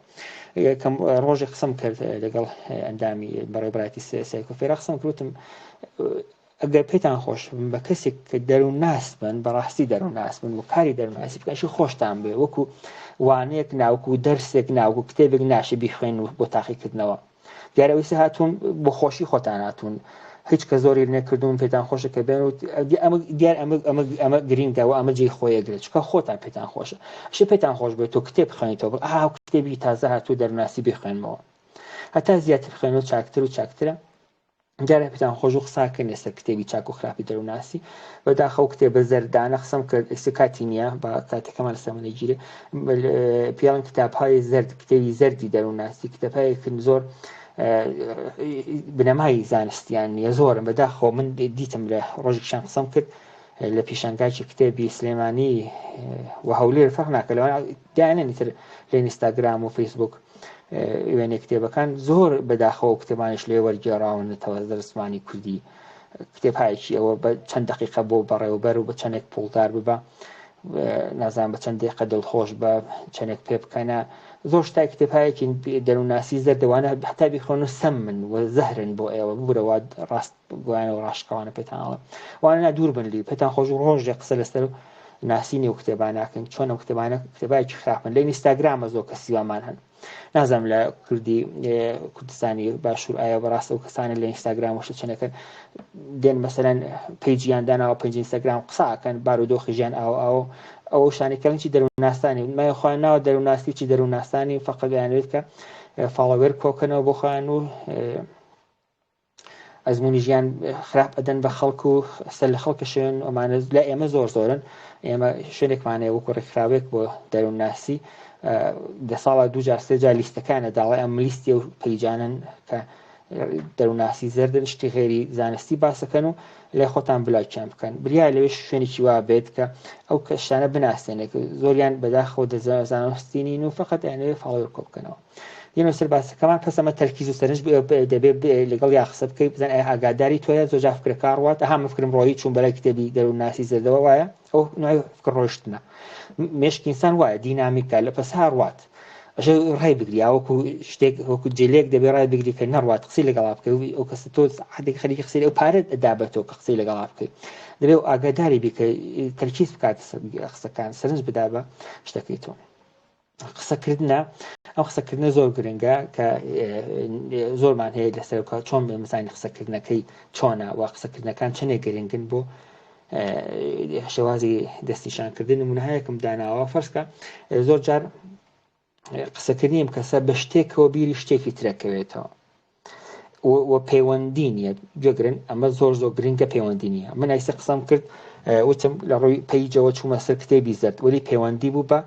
کەم ڕۆژێک قسەم کرد لەگەڵ ئەندامی بەڕێوەبراتی سایکۆفێرا قسەم کردوتم ئەگەر پێتان خۆش بن بە کەسێک کە دەروون ناس بن بەڕاستی دەروون ناس بن و کاری دەروناسی بکەشی خۆشتان بێ وەکو وانەیەک ناوکو دەرسێک ناوکو کتێبێک ناشی بیخوێن و بۆ تاقیکردنەوە دیارەوەیسە هاتوون بۆ خۆشی خۆتان هاتوون هیچ کە زۆری نەکردوون پێتان خۆشە کە بێن و دیار ئەمە گرینگەوە ئەمە جێی خۆیەگرێت چکە خۆتان پێتان خۆشە شێ پێتان خۆش بێت تۆ کتێب بخوێنیتەوە کتێبی تازە هاتوو دەروناسی بخوێنمەوە هەتا زیاتر خوێنەوە چاکتر و چاکترە جارە پێتان خۆش و قساکە نێسەر کتێبی چاک و خراپی دەروناسی بەداخەو کتێبە زەردانە قسەم کرد ئێستا نییە بە کاتەکەمان لەسەر منەگیرێ پیاڵن کتابهای زەرد کتێبی زەردی دەروناسی کتێبایەکن زۆر بنەمای زانستیان نییە زۆرم بەداخۆ من دیتم لە ڕۆژێکشان قسەم کرد لە پیشانگاکی کتێبی سلێمانی و هەولێر فەرق ناکە لەوانە دایانێنی تر لە ئینستاگرام و فەیسبوک وێنێ کتێبەکان زۆر بەداخەوە کتێبانش لێ وەرگێڕاونەتەوە دەرسمانی کوردی کتێبهایەکی ئەوە بە چەند دقیقە بۆ بەڕێوەبەر و بە چەندێک پوڵدار ببە نازان بە چەند دقیقە دڵخۆش بە چەندێک پێ بکەنە زۆر شتای کتێبهایەکی دەرووناسی زەردەوانە حتا بیخۆن و سەم من و زەهرن بۆ ئێوە ببورەوە ڕاست گویانەوە ڕاشقەوانە پێتانڵە وانە دوور بن لی پێتان خۆش و ڕۆژێک قسە لەسەر ناسینی و کتێبان ناکەن چۆن ئەو کتێبانە کتێبایکی خراپن لە ئینستاگرامە زۆر کەسیوامان هەن نازانم لە کوردستانی باشوور ئایا بەڕاست ئەو کەسانە لە ئینستاگرام وشە چنەکە دێن مەسەلەن پیجیان داناوە پێنج ئینستاگرام قساکەن بارودۆخی ژیان ئەو شانێکەڵنی دەروونناسانی مایخوایان ناوە دەروونناسی چی دەروونناسانی فەقەت دەیانوێت کە فاڵەوێر کۆکەنەوە بۆ خۆیان و ئەزمموی ژیان خراپ ئەدەن بە خەڵک و سەر لە خەڵکە شوێن ئەمانە لە ئێمە زۆر زۆرن ئێمە شوێنێکمانەیە وەکو ڕێکخراوێک بۆ دەروونناسی دە ساڵە دوجار سێجار لیستەکانە داڵی ئەم لیستی و پیجانن کە دەروونناسی زەردن شتی غێری زانستی باسەکەن و لای خۆتان بلاکیان بکەن بریا لەوێ شوێنێکی وا بێت کە ئەو کەشانە بناسیێنێک زۆریان بەداخەوە دەزانستینین و فقط یانەوێ فاڵەوێر کۆ بکەنەوە یەنە سەر باسەکەمان پەسەمە تەرکیز و سەرنج دەبێت لەگەڵ یا قسە بکەیت بزن ئەی ئاگاداری تۆیە زۆجار فکرەکە ڕوات ئەها فکرم ڕۆیی چوون بەلای کتێبی دەروونناسی زەردەوە وایە ئەو نوعی فکر ڕۆیشتنە مێشکی ئینسان وایە دینامیکە لە پەس هاڕوات ئەژە ڕای بگری وەکو شتێک وەکو جێلێک دەبێت ڕای بگری کە نەڕوات قسەی لەگەڵا بکەی ئەو کەس تۆ حدێک خەریکی قسەی ئەو پارەت ئەدابێتەوە کە قسەی لەگەڵا بکەیت دەبێت ئاگاداری بیکە تەرکیز بکات قسەکان سەرنج بدا بە شتەکەی تۆ قسەکردنە ئەو قسەکردنە زۆر گرنگە کە زۆرمان هەیە لەسەرکە چۆن مەزانی قسەکردنەکەی چۆنە و قسەکردنەکان چنێک گرنگن بۆ شێوازی دەستیشانکردن نمونەهەیەکم داناوە فەرزکە زۆر جار قسەکردنیم کەسە بە شتێکەوە بیری شتێکی ترەکەوێتەوە و پەیوەندی نیە گوێگرن ئەمە زۆر زۆر گرنگە پەیوەندی نیە من ئایسە قسەم کرد وتم لە ڕووی پەیجەوە چوومە سەر کتێبی زەرد وەلی پەیوەندی بوو بە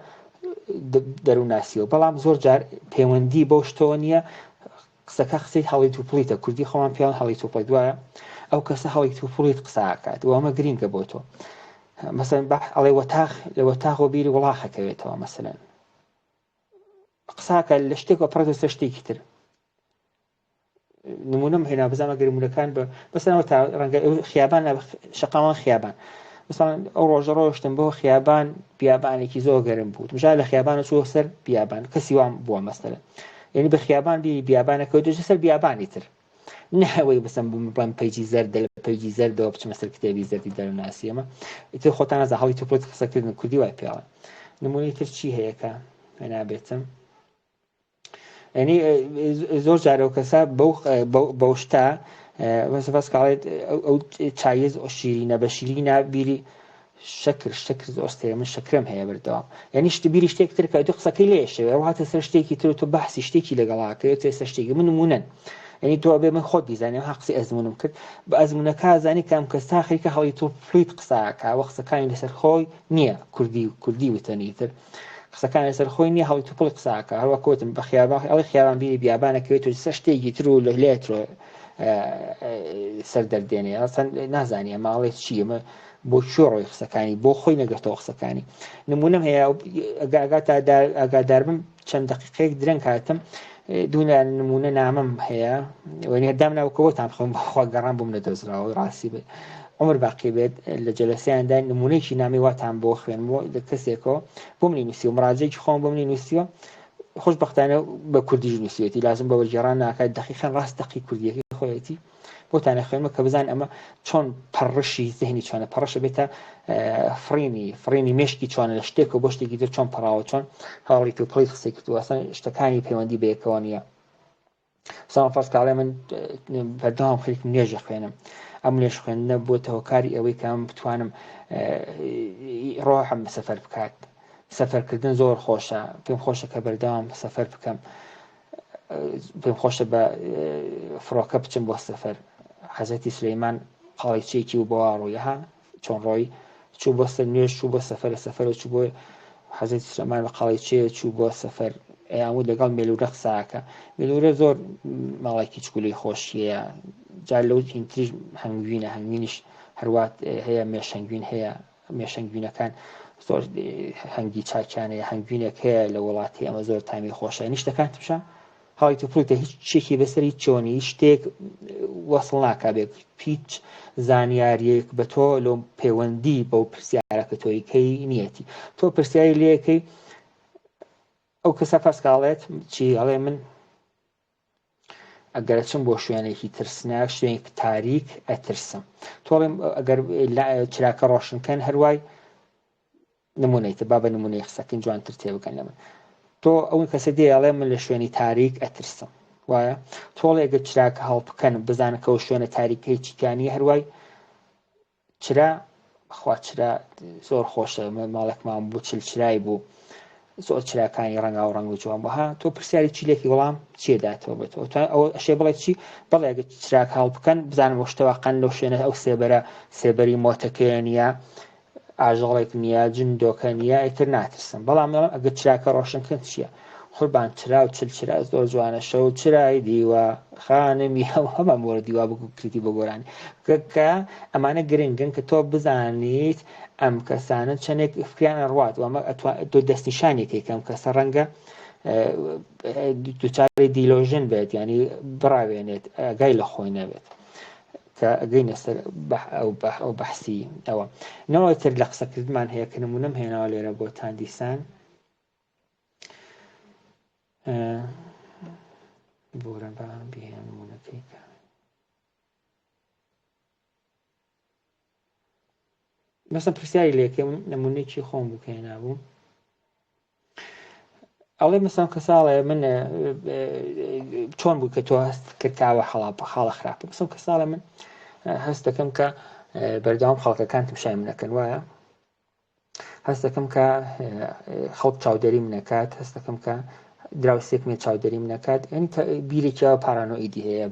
دەروونناسیەوە بەڵام زۆر جار پەیوەندی بۆ شتەوە نییە قسەکە قسەی هەڵی توپڵیتە کوردی خۆمان پێیان هەڵی توپڵی دوایە ئەو کەسە هەڵی توپڵیت قساکات و ئەمە گرینگە بۆ تۆ مەسەلەن ئەڵێ وەتاغ لە وەتاغەوە بیری وڵاخەکەوێتەوە مەسەلەن قساکە لە شتێکەوە پڕێتە سەر شتێکی تر نمونەم هێنا بزانە گەرمونەکان بە مەسەلەن تا ڕەنگە خیابان شەقاوان خیابان مثلا ئەو ڕۆژە ڕۆشتم بۆ خیابان بیابانێکی زۆر گەرم بوو مژا لە خیابانە چوە سەر بیابان کەسی وام بووە مەسەلەن یعنی بە خیابان بیابانەکە دۆژە سەر بیابانی تر نەوەی بسم بڵێم پەیجی زەردە لە پەیجی زەردەوە بچمە سەر کتێبی زەردی دەروونناسی ئەمە ئیتر خۆتان نەزان هەڵی توپڵێت قسەکردن کوردی وای پێڵێ نمونەی تر چی هەیە کە نابێتم ینی زۆر جارە و کەسە بەو شتا بەس کاڵێت ئەو چایز شیرینە بە شیرینە بیری شکر زۆستەیە من شکرم هەیە بردەوە یعنی شت بیری شتێک تر کە تۆ قسەکەی لێشەوێ ڕاتە سەر شتێکی تر تۆ بەحسی شتێکی لەگەڵاکەوێت تۆ سەر شتێکی من نمونەن ینی تۆ بێ من خۆت بیزانێ ها قسەی ئەزمونم کرد بە ئەزمونونەکە زانی کام کەس تاخیکە هەڵی تۆ فلیت قساکە وە قسەکانی لەسەر خۆی نییە کوردی وتەنیتر قسەکان لەسەر خۆی نییە هەڵی تو پڵی قساکە هەروە کۆتم بە خیابان ئەڵی خیابان بیری بیابانەکەوێت و سەر شتێکی تر و لە لێترۆ سەر دەردێنێ ئەسان نازانیە ماڵێت چیە بۆ شۆڕۆی قسەکانی بۆ خۆی نەگەێتەوە قسەکانی نمونەم هەیە ئاگادار بم چەند دقیقەیەک درەنگ هاتم دوونە نمونە نامم هەیە وەنی هەردام ناوکەوەتان خۆم بەخوا گەڕان بووم نەدۆزراوە ڕاستی بێت عمر باقی بێت لە جەلەسەیاندا نمونەیەکی نامی واتان بۆ خوێنمەوە لە کەسێکەوە بۆم نووسی و مراجعێکی خۆم بۆم نووسیوە خۆشبەختانە بە کوردیش نووسێتی لازم بە وەرگێڕان ناکات دقیقاً ڕاست دقی کوردیەکەی خۆیەتی بۆتانە خوێنمە کە بزان ئەمە چۆن پەڕشی زەهنی چۆنە پەڕەشە بێتە فڕینی مێشکی چۆنە لە شتێک و بۆ شتێکی تر چۆن پەڕاوە چۆن هەڵی تو پڵی قسەی کردووە ئەسان شتەکانی پەیوەندی بەیەکەوە نییە ساڵ فەرزکاڵێ من بەردەوام خەریکم نوێژە خوێنم ئەم نوێژ خوێندنە بۆتە هۆکاری ئەوەی کە بتوانم ڕۆحم سەفەر بکات سەفەرکردن زۆر خۆشە پێم خۆشە کە بەردەوام سەفەر بکەم پێم خۆشە بە فڕۆکە بچم بۆ سەفەر حەزەتی سلەیمان قاڵیچێکی و بۆ ڕۆیەها چۆن ڕۆی چوو بۆ سەر نوێژ چوو بۆ سەفەرە سەفەرە چوو بۆ حەزەتی سلەیمان بە قاڵیچێ چوو بۆ سەفەر ئەیامود لەگەڵ مێلوورە قساکە مێلوورە زۆر ماڵێکی چکولی خۆشیەیە جار لەو هینتریش هەنگوینە هەنگوینیش هەروات هەیە مێشەنگوین هەیە مێشەنگوینەکان زۆر هەنگی چاکیانەیە هەنگوینێک هەیە لە وڵاتی ئەمە زۆر تامی خۆشە نیشتەکان تمشە هەڵی تو پڵیتە هیچ شتێکی بەسەری چۆنی شتێک وەسڵ ناکا بێت هیچ زانیاریەک بە تۆ لەو پەیوەندی بەو پرسیارە کە تۆی کەی نیەتی تۆ پرسیاری لێەکەی ئەو کەسە پاسکاڵێت چی ئەڵێ من ئەگەر چم بۆ شوێنێکی ترسناک شوێنێک تاریک ئەترسم تۆڵێم ئەگەر چراکە ڕۆشنکەن هەروای نمونەیتە با بە نمونەی قسەکەین جوانتر تێبکەن لە من تۆ ئەو کەسە دێ ئەڵێ من لە شوێنی تاریک ئەترسم وایە تۆڵ ئەگەر چراکە هەڵبکەن بزانە کە ئەو شوێنە تاریکەی چیکانی هەروای چرا بەخوا چرا زۆر خۆشە ماڵێکمان بوو چرای بوو زۆر چراکانی ڕەنگا و ڕەنگ و جوان بوو ها تۆ پرسیاری چیلێکی وەڵام چێداتەوە بێت ئەو ئەشێ بڵێت چی بەڵێ ئەگەر چراک هەڵ بکەن بزانم وە شتەوە قەن لەو شوێنە ئەو سێبەری مۆتەکەیە نییە ئاژەڵێک نییە جندۆکە نییە ئیتر ناترسم بەڵام ئەگەر چراکە ڕۆشنکەن چییە قوربان چرا و چرا زۆر جوانە شەو چرای دیوە خانمی هەمە مۆرە دیوا بکردی بە گۆرانی کە ئەمانە گرنگن کە تۆ بزانیت ئەم کەسانە چەندێک فکریانە ڕوات و ئەمە تۆ دەستنیشانێکی کەم کەسە ڕەنگە دووچاری دیلۆژن بێت ینی بڕاوێنێت ئەگای لە خۆی نەبێت کە ئەگەینە سەر ئەو بەحسی ئەوە نەوەی تر لە قسەکردمان هەیە کە نمونەم هێناوە لێرە بۆتان دیسان بۆرە بە بهێن نمونەکەی مەسەڵەن پرسیاری لێکەم نمونەیەکی خۆم بوو کە هێنابوو ئەڵێ مەسەڵەن کەساڵێ من چۆن بوو کە تۆ هەست کرداوە حاڵە خراپە مەسەڵەن کەساڵێ من هەست دەکەم کە بەردەوام خەڵکەکانتم شای من نەکەن وایە هەست دەکەم کە خەڵک چاودێری من نەکات هەست دەکەم کە دراوسێکمێ چاودێری من نەکات ینی بیرێکیەوە پارانۆئیدی هەیە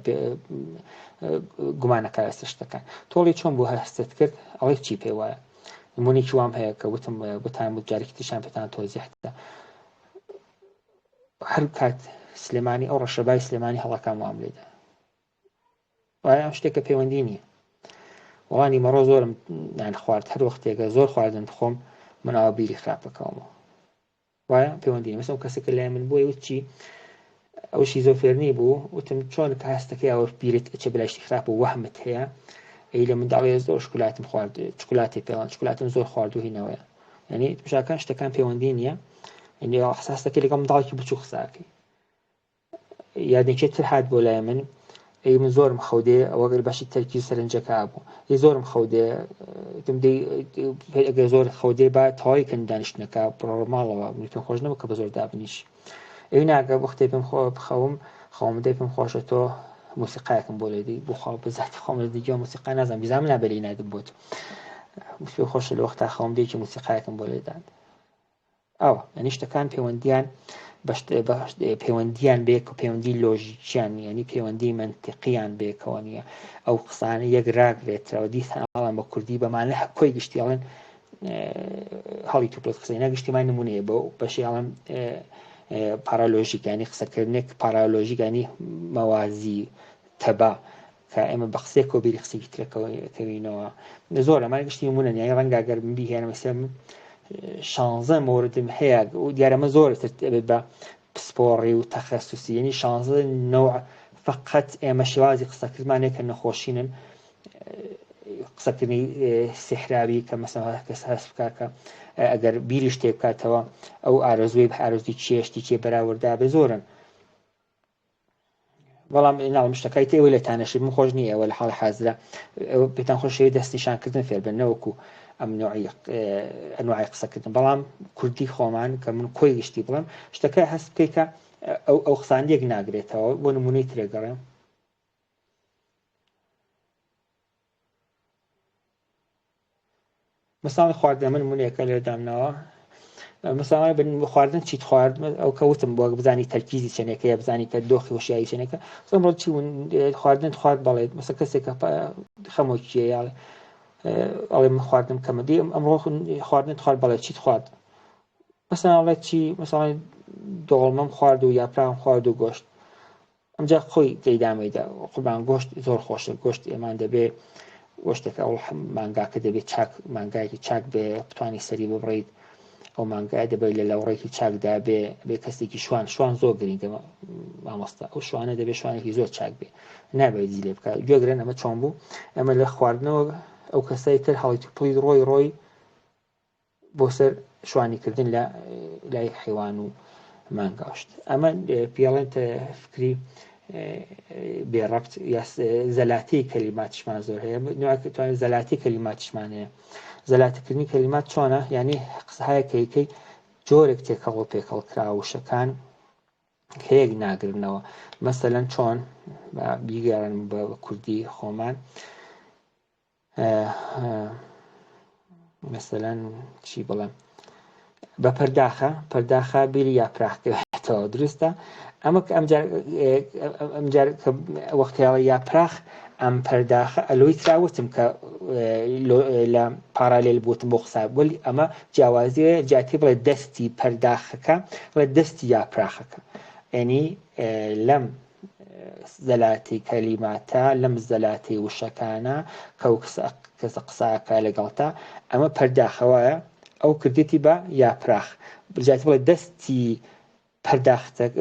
گومانەکە لەسەر شتەکان تۆڵی چۆن بوو هەستت کرد ئەڵێ چی پێ وایە نمونێکی وام هەیە کە وتم بتان بوو جارێکی تریشان پێتان تۆزیحدا هەر کات سلێمانی ئەو ڕەشەبای سلێمانی هەڵەکان وام لێدا وایە ئەم شتێکە پەیوەندی نییە وەڵانی مەڕۆ زۆرم یان خوارد هەر وەختێکە زۆر خواردن بخۆم من ئەوە بیری خراپەکەومەوە وایە پەیوەندی مەسەڵەن کەسێکە لای من بووە وت چی ئەو شیزۆفرێنی بوو وتم چۆن کە هەستەکەی ئەوە بیرێت ئەچێ بەلایشتی خراپ و وەهمت هەیە ئەی لە منداڵێ زۆر شکولاتم خوارد چکولاتی پێڵان چکولاتم زۆر خوارد و هینەوەیە یعنی بژاکان شتەکان پەیوەندی نییە یعنی حساسەکەی لەگەڵ منداڵێکی بچوو قساکەی یادێکێت تر هات بۆ لای من ئەی من زۆرم خەودێ ئەوەگەر باشی تەرکی سەرنجەکە بوو ئەی زۆرم خەودێ ئەگەر زۆر خەودێ با تەواوی کەن دانیشتنەکە بڕۆ ماڵەوە پێم خۆش نەبوو کە بە زۆر دابنیش ئەوی ناگە وەختێ پێم بخەوم خەوم پێم خۆشە تۆ موسیقایەکەم بۆ لێدی بۆ خاڵ بەزاتی خۆم لە دیگە موسیقا نازانم بیزانم نابێلی نادم بۆت پێ خۆشە لە وەختا خەوم دێکی موسیقایەکەم بۆ لێدان ئەوە یعنی شتەکان پەیوەندیان پەیوەندیان بێک و پەیوەندی لۆژیکیان ینی پەیوەندی منتیقییان بێکەوە نییە ئەو قسانە یەک ڕاگرێتەوە دیسان ئاڵان بە کوردی بەمانە کۆی گشتیاڵن هەڵی توپلت قسەی نەگشتیمان نمونەیە بۆ بەشیاڵم پارالۆژیک ینی قسەکردنێک پارالۆژیکانی مەوازی تەبا کە ئێمە بە قسێک و بیری قسێکی ترەکەوینەوە زۆر ئەمان گشتی نمونە یانی ڕەنگە گەر من بیهێنمە سێ 16 موردم هەیە و دیارەمە زۆرتر دەبێت بە پسپۆڕی و تەخەسوسی ینی 16 نەوع فقط ئێمە شێوازی قسەکردمانێک کە نەخۆشینن قسەکردنی سحراوی کە مەسەڵەن کەس هەست بکات کە ئەگەر بیری شتێ بکاتەوە ئەو ئارەزوی بە ئارەزوی چێشتی چێ بەراوردا بێ زۆرن بەڵام ناڵم شتەکەی تێوە لێتانەشی من خۆش نییە ئەوە لە حاڵی حازرا پێتان خۆشەوی دەستنیشانکردن فێر بن نەوەکو ئەم ئەنواعی قسەکردن بەڵام کوردی خۆمان کە من کۆی گشتی بڵم شتەکە هەست بکەی کە ئەو قسانیەک ناگرێتەوە بۆ نمونەی ترێگەڕێم مەساڵی خواردن من نمونەیەکە لێ دامنەوە مەساڵی بن خواردن چیت خوارد ئەو کەوتم بۆ بزانی تەرکیزی چێنەکەیە بزانی کە دۆخی وشایی چێنەکە ئەمڕۆ چی خواردن خوارد بەڵێت مەسە کەسێکە خەمۆکیە یاڵێ ئەڵێ من خواردم کەمەدی ئەمڕۆ خواردن خوارد بەڵێ چیت خوارد مەسەڵێت چی مەساڵی دۆڵمەم خوارد و یاپرام خوارد و گۆشت ئەمجا خۆی تێدامەیدا قوربان گۆشت زۆر خۆشە گۆشت ئێمان دەبێ گۆشتێکە ئەو مانگاکە دەبێت چاک مانگایکی چاک بێ بتوانی سەری ببڕیت ئەو مانگای دەبێت لە لەوڕێکی چاکدا بێ کەسێکی شوان زۆر گرنگە مامۆستا ئەو شوانە دەبێت شوانێکی زۆر چاک بێ نابێت جی لێ بکات گوێگرن ئەمە چۆن بوو ئەمە لە خواردنەوە ئەو کەسای تر هەڵی پڵی ڕۆی بۆ سەر شوانیکردن لە لای حیوان و مانگاشت ئەمە پیاڵێن فکری بێڕەبت یا زەلاتی کەلیماتشمان زۆر هەیە توانێت زەلاتی کەلیماتشمان هەیە زەلاتیکردنی کەلیمات چۆنە یعنی قسەهایە کەیکەی جۆرێک تێکەڵ و پێکەڵ کرا وشەکان هەیەک ناگرنەوە مەسەلەن چۆن بیگەڕن بە کوردی خۆمان مەسەلەن چی بڵێم بە پەرداخە بیری یاپراخکەوێتەوە دروستە ئەمە ئەمجار وەختیاڵە یاپراخ ئەم پەرداخە ئەلۆی تراوتم کە لە پارالێل بوتم بۆ قسە وەلی ئەمە جیاوازیە جاتی بڵێ دەستی پەرداخەکە بڵێ دەستی یاپراخەکە ینی لەم زەلاتی کەلیماتە لەم زەلاتی وشەکانە کە کەسە قساکە لەگەڵتا ئەمە پەرداخەوەیە ئەو کردێتی بە یاپراخ جاتی بڵێ دەستی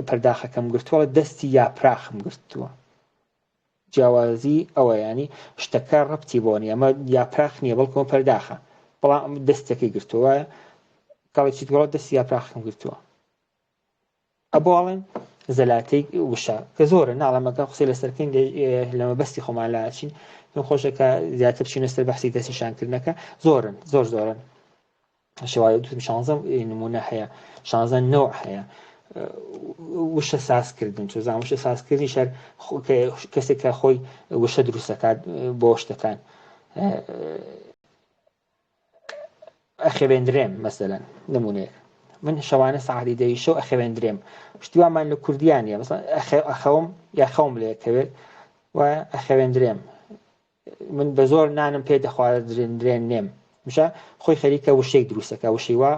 پەرداخەکەم گرتووە دەستی یاپراخم گرتووە جیاوازی ئەوە ینی شتەکە ڕەبتی بۆ نیە ئەمە یاپراخ نییە بەڵکو پەرداخە بەڵام دەستەکەی گرتووە کاڵێکی گەڵ دەستی یاپراخم گرتووە ئەبواڵێن زەلاتی وشە کە زۆرە ناڵەمەکە قسەی لەسەرکەین لەمە بەستی خۆمان لاچین خۆشەکە زیاتر بچینە سەر بەحسی دەستنیشانکردنەکە زۆرن شێوازە دوتم 16 نمونە هەیە 16 نەوع هەیە وشە سازکردن چۆزان وشە سازکردنی شەر کەسێک کە خۆی وشە دروستەکات بۆ شتەکان ئەخێوێندرێم مەسەلەن نمونەیەک من شەوانە سەعاتی دەی شەو ئەخێوێندرێم شتیوامان لە کوردیانە مەسەڵەن ئەخەوم یا خەوم لێکەوێت و ئەخێوێندرێم من بە زۆر نانم پێ دەخوازرێن نێم مشە خۆی خەریکە وشەیەک دروستەکە وشەی وا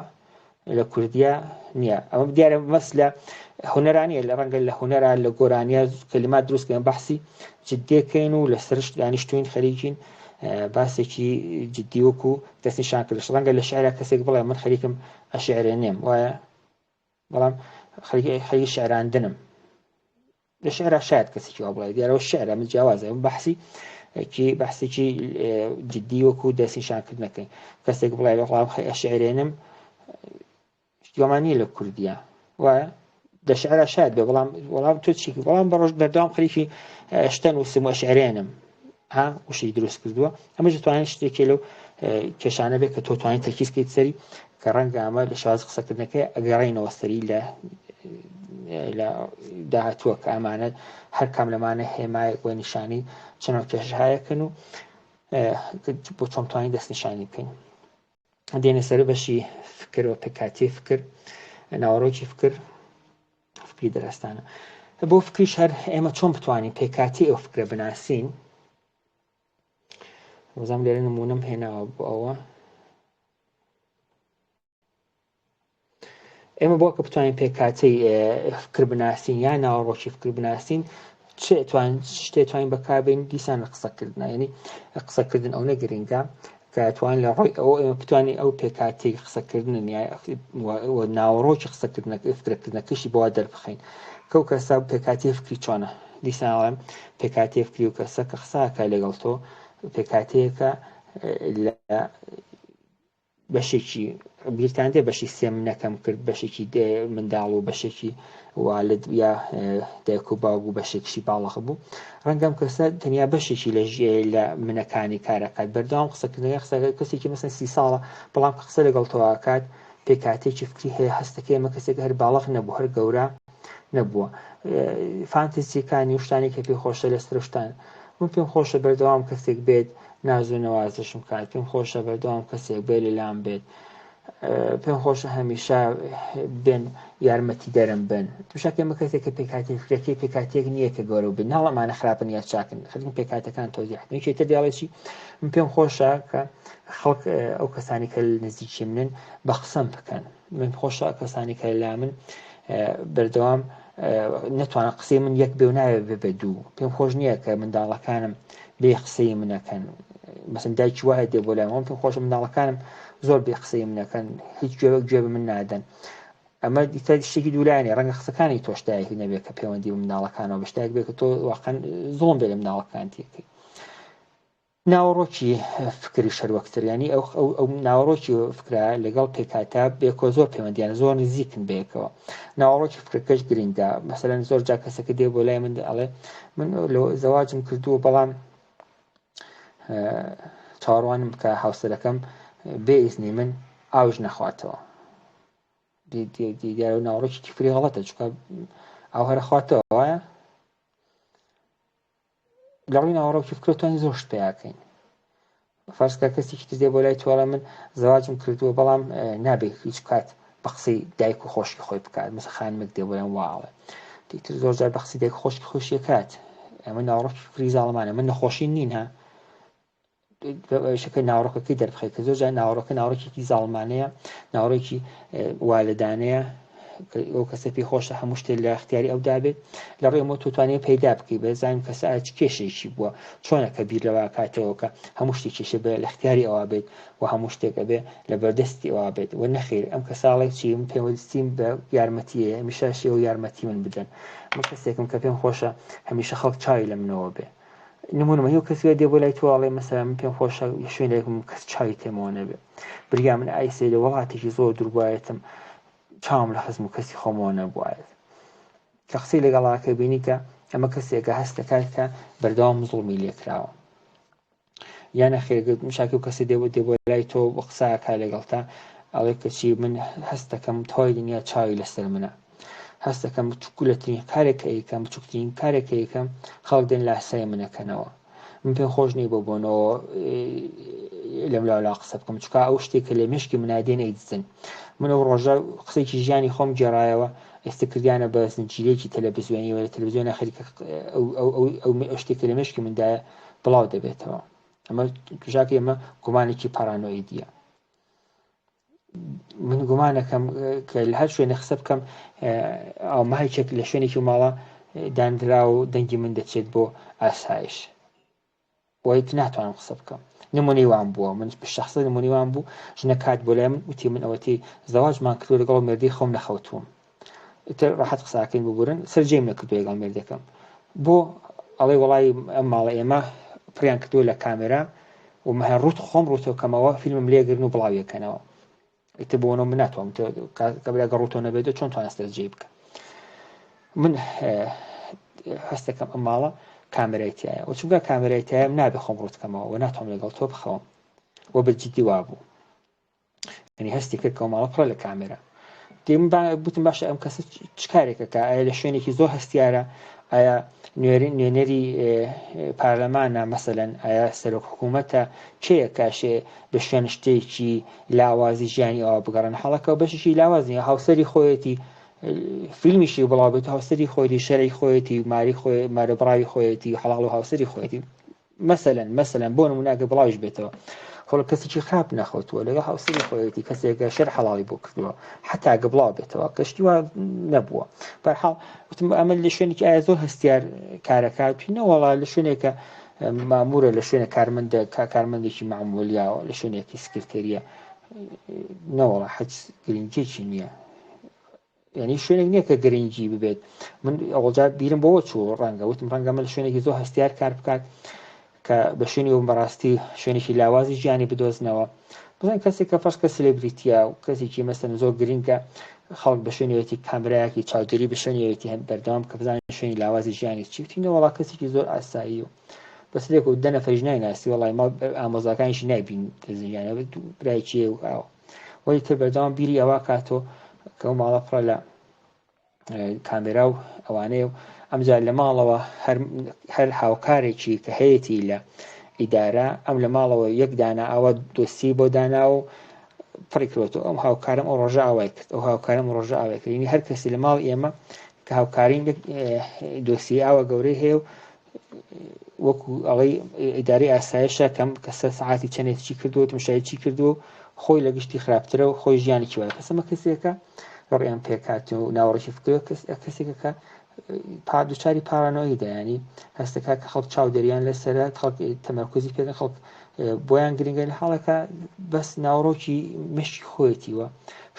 لە کوردیا نییە ئەمە دیارە مەس لە هوەرانیە لە ڕەنگە لە هوەرە لە گۆرانیا کەلیمات دروستکەن بەحسی جددیەکەین و لە سەرشت دانیشتوین خەریکین باسێکی جددی وەکو دەستنیشان کردش ڕەنگە لە شعرا کەسێک بڵێ من خەریکم ئەشعرێنێم وایە بەڵام خەریکی شعراندنم لە شعرا شاید کەسێکی وا بڵێ دیارەوە شعرە من جیاوازە بەحسێکی جددی وەکو دەستنیشانکردنەکەی کەسێک بڵێ بەڵام ئەشعرێنم شتیوامانی لە کوردیە وایە لە شعرا شاید بێ بەڵام تۆ چی بەڵام بەڕۆژ بەردەوام خەریکی شتەن وسم و ئەشعرێنم ها وشی دروست کردووە ئەمە دەتوانێت شتێکی لەو کێشانە بێت کە تۆ توانین تەرکیزکەیت سەری کە ڕەنگە ئەمە لە شێواز قسەکردنەکەی ئەگەڕێنەوە سەری لە داهاتووە کە ئەمانە هەر کام لەمانە هێمایەک وە نیشانی چەند کێشەهایەکەن و بۆ چۆن توانین دەستنیشانی بکەین دێنە سەر بەشی فکر و پێکاتی فکر ناوەڕۆکی فکری دەرەستانە بۆ فکریش هەر ئێمە چۆن بتوانین پێکاتی ئەو فکرە بناسین وەزام لێرە نمونەم هێناوە بۆ ئەوە ئێمە بۆ کە بتوانین پێکاتی فکر بناسین یا ناوەڕۆکی فکر بناسین شتێتوانین بەکاربێن دیسان لە قسەکردن ینی قسەکردن ئەو نەگرنگە کە توان لە ڕۆی ئەوە ئێمە بتوانین ئەو پێکاتی قسەکردن ناوەڕۆکی قسەکردنەکە فکرەکردنەکەشی بۆ دەربخەین کە ئەو کەسا پێکاتی فکری چۆنە دیسانڵێم پێکاتی فکری و کەسە کە قساکە لەگەڵ تۆ پێکاتەیەکە لە بەشێکی بیرتان دێ بەشی سێم نەکەم کرد بەشێکی منداڵ و بەشێکی والد یا دایک و باوک و بەشێکشی باڵەخ بوو ڕەنگەم کەسە تەنیا بەشێکی لە منەکانی کارەکات بەردەوام قسەکردنەکە کەسێکی مەسەن 30 ساڵە بەڵام کە قسە لەگەڵ تۆواکات پێکاتێکی فکری هەیە هەستەکەی ئەمە کەسێک هەر باڵەخ نەبوو هەر گەورە نەبووە فانتزیەکانی و شتانی کە پێی خۆشە لەسەر شتان من پێم خۆشە بەردەوام کەسێک بێت ناز و نەوازشم کات پێم خۆشە بەردەوام کەسێک بێت لەلام بێت پێم خۆشە هەمیشە بن یارمەتی دەرم بن تووشکێمە کەسێک کە پێکاتی فکرەکەی پێکاتێک نییە کە گەورە بن ناڵەمانە خراپن یا چاکن خەرین پێکاتەکان تۆزیحێتە دیاڵێکی من پێم خۆشە کە خەڵک ئەو کەسانی کە نزیکی منن بە قسەم بکەن من خۆشە کەسانی کە لا من بەردەوام نتوانە قسەی من یەک بێ و ناوێت بێ دوو پێم خۆش نییە کە منداڵەکانم بێ قسەی منەکەن مەسەن دایکی وایە دێ بۆ لای پێم خۆشە منداڵەکانم زۆر بێ قسەی منەکەن هیچ گوێ بە من نادەن ئەمە دیتە شتێکی دوولایەنێ ڕەنگە قسەکانی تۆشتایەکی نەبێت کە پەیوەندی بە مناڵەکانەوە بەشتایەک بێت کە تۆ واقعا زوڵم بێ لە مناڵەکان تێکەی ناوەڕۆکی فکری شەروەکتر ینی ئەو ناوەڕۆکی فکرا لەگەڵ پێکاتا بێکۆ زۆر پەیوەندیان زۆر نزیکن بێکەوە ناوەڕۆکی فکرەکەش گرنگدا مەسەلەن زۆر جا کەسەکە دێ بۆ لای من ئەڵێ من زەواجم کردووە بەڵام چاوەڕوانم کە هاوسەرەکەم بێ ئیزنی من ئاوش نەخواتەوە دیارە و ناوەڕۆکی فکری غەڵەتە چونکە ئاو هەرە خواتەوە وایە لەڕووی ناوەڕۆکی فکرە توانین زۆر شت پێیاکەین فەرزکە کەسێکی تر دێ بۆ لای تۆڵە من زەواجم کردووە بەڵام نابێت هیچ کات بە قسەی دایک و خۆشکی خۆی بکات مەسە خانمێک دێ بۆ لایەن واڵێ دیتر زۆر جار بە قسەی دایک و خۆشکی خۆشی کات ئەمە ناوەڕۆکی فکری زاڵمانە من نەخۆشی نین ها شەکەی ناوەڕۆکەکەی دەربخەیت کە زۆر جار ناوەڕۆکە ناوەڕۆکێکی زاڵمانەیە ناوەڕۆکی والدانەیە ئەو کەسە پێی خۆشە هەموو شتێک لە اختیاری ئەو دابێت لە ڕێمە توانێت پەیدا بکەیت بەزانین کەسە چ کێشێکی بووە چۆنە کە بیر لەوە کاتەوە کە هەموو شتێک کێشە بێ لە اختیاری ئەوە بێت و هەموو شتێکە بێ لە بەردەستی ئەوە بێت و نەخیر ئەم کەساڵێک چی من پێوەستیم بە یارمەتیە هەمیشەشی و یارمەتی من بدەن من کەسێکم کە پێم خۆشە هەمیشە خەڵک چاوی لە منەوە بێ نمونەمە هیچ کەسێک دێ بۆ لای تۆڵێ مەسەلا من پێم خۆشە شوێنێکم کەس چاوی تێمەوە نەبێ بریا من ئایسێ لە وڵاتێکی زۆر دووربایەتم چاوم لە خزم و کەسی خۆمەوە نەبوایەت کە قسەی لەگەڵاکە بینی کە ئەمە کەسێکە هەست دەکات کە بەردەوام زوڵمی لێکراوە یان نەخێرگرت مشاکی و کەسی دێ بۆ لای تۆ بە قساکە لەگەڵ تا ئەڵێ کەچی من هەست دەکەم تۆی دنیا چاوی لەسەر منە هەست دەکەم بچووکولەترین کارێکە ئەیکەم بچووکترین کارێکە یەکەم خەڵک دێن لاسای منەکەنەوە من پێم خۆش نی بۆ بۆنەوە لەم لاولا قسە بکەم چکە ئەو شتێکە لە مشکی منادێن ئەیدزن من ئەو ڕۆژە قسەیکی ژیانی خۆم گێڕایەوە ئێستا کردیانە بە زنجیرێکی تەلەڤیزیۆنی وە لە تەلەڤیزیۆنە خەریکە ئەو شتێکە لە مشکی مندایە بڵاو دەبێتەوە ئەمە توژاکە ئێمە گومانێکی پارانۆیدیە من گومانەکەم کە لە هەر شوێنە قسە بکەم ئەو ماهیچێک لە شوێنێکی ماڵە دانرا و دەنگی من دەچێت بۆ ئاسایش وایت ناتوانم قسە بکەم نمونەی وان بووە من بەشخصە نمونەی وان بوو ژنە کات بۆ لای من وتی من ئەوەتی زەواجمان کردو لەگەڵ مێردەی خۆم نەخەوتووم ئیتر ڕاحەت قساکەین ببورن سەرجێم نەکردو لەگەڵ مێردەکەم بۆ ئەڵێ وەڵی ئەم ماڵە ئێمە پڕیان کردووە لە کامێرا و مەهێن ڕوت خۆم ڕوتەکەمەوە فیلمم لێگرن و بڵاویەکەنەوە ئیتر بۆنەوە من ناتوانم کەبراگە ڕوتۆ نەبێت چۆن توانست دەرجێ بکە من هەستەکەم ئەم ماڵە کامێرایتیایە و چونکە کامێرایتیایە نابێ خۆم ڕوتکەمەوە و ناتوانم لەگەڵ تۆ بخەوم وە بەجددی وابوو ینی هەستی کرد کە ماڵە پڕە لە کامێرا بوتم باشە ئەم کەسە چ کارێکە کە ئایا لە شوێنێکی زۆر هەستیارە ئایا نوێنەری پارلەمانە مەسەلەن ئایا سەرۆک حکوومەتە کێیە کاشێ بە شوێن شتێکی لاوازی ژیانی ئەوە بگەڕن حەڵەکە و بەشیشی لاوازنی هاوسەری خۆیەتی فیلمیشی بڵاو بێت هاوسەری خۆیەتی شەرەی خۆیەتی مارە بڕاوی خۆیەتی هەڵاڵ و هاوسەری خۆیەتی مەسەلەن بۆ نمونەگە بڵاویش بێتەوە خۆڵ کەسێکی خراپ نەخەوتووە لەگە هاوسەری خۆیەتی کەسێکە شەر حەڵاڵی بۆ کردووە حتا گە بڵاو بێتەوە کەشتی وا نەبووە بەرحاڵ وتم ئەمە لە شوێنێکی ئایا زۆر هەستیار کارەکات نەوەڵا لە شوێنێکە مامورە لە شوێنە کارمەندێکی معمولیاوە لە شوێنێکی سکرتێریە نەوەڵا حەج گرنگێکی نییە یعنی شوێنێک نییە کە گرنگی ببێت من ئەوڵجار بیرم بۆوە چوو ڕەنگە وتم ڕەنگەمە لە شوێنێکی زۆر هەستیار کار بکات کە بە شوێنی و بەڕاستی شوێنێکی لاوازی ژیانی بدۆزنەوە بزانین کەسێک کە فەرز کە سلێبریتیە و کەسێکی مەسەن زۆر گرنگە خەڵک بە شوێنێتی کامرایەکی چاودێری بە شوێنێتی هەن بەردەوام کە بزانین شوێنی لاوازی ژیانی چیتینەوە وڵا کەسێکی زۆر ئاسایی و بەسێک و دەنە فەرژ نایناسی وڵای ما ئامۆزاکانیشی نایبین دەزیانە برایکیە و ئاو وەی تر بەردەوام بیری ئەوە کاتۆ کە ئەو ماڵە پڕە لە کامێرا و ئەوانەیە و ئەمجار لە ماڵەوە هەر هاوکارێکی کە هەیەی لە ئیدارە ئەم لە ماڵەوە یەک دانا ئەوە دۆستی بۆ دانا و پڕیکرۆتەوە ئەم هاوکارم ئەو ڕۆژە ئاوای کرد ئەو هاوکارم ڕۆژە ئاوای کردنی هەر کەسی لە ماڵ ئێمە کە هاوکارین دۆسی ئاوە گەورەی هەیە و وەکو ئەڵەی ئیداری ئاسایشە کەم کەسە سەعاتی چەندێکی کردووە تمشایەکی کردو خۆی لە گشتی خراپترە و خۆی ژیانێکی وایە کەسەمە کەسێکە ڕێیان پێکات و ناوەڕێکی فکرە کەسێکە کە دووچاری پارانۆیدا ینی هەستەکە کە خەڵک چاودێریان لەسەرە خەڵک تەمەرکۆزی پێکەن خەڵک بۆیان گرنگە لە حاڵەکە بەس ناوڕۆکی مشتی خۆیەتیوە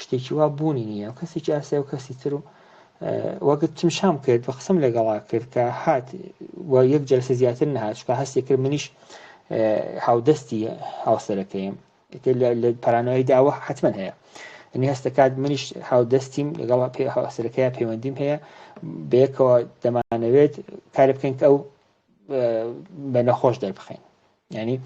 شتێکی وا بوونی نییە و کەسێکی ئاسای و کەسی تر و وەگت چمشام کرد بە قسم لەگەڵا کرد کە هات و یەک جەلسە زیاتر نەهات چکە هەستی کرد منیش هاودەستی هاوسەرەکەیم لە پەرانەوەی داوە حتمما هەیە ئەنی هەستەکات منیش هاودەستیم لەگەڵ هاوسەرەکەیە پەیوەندیم هەیە بەیەکەوە دەمانەوێت کارە بکەین کە ئەو بە نەخۆش دەربخەین ینی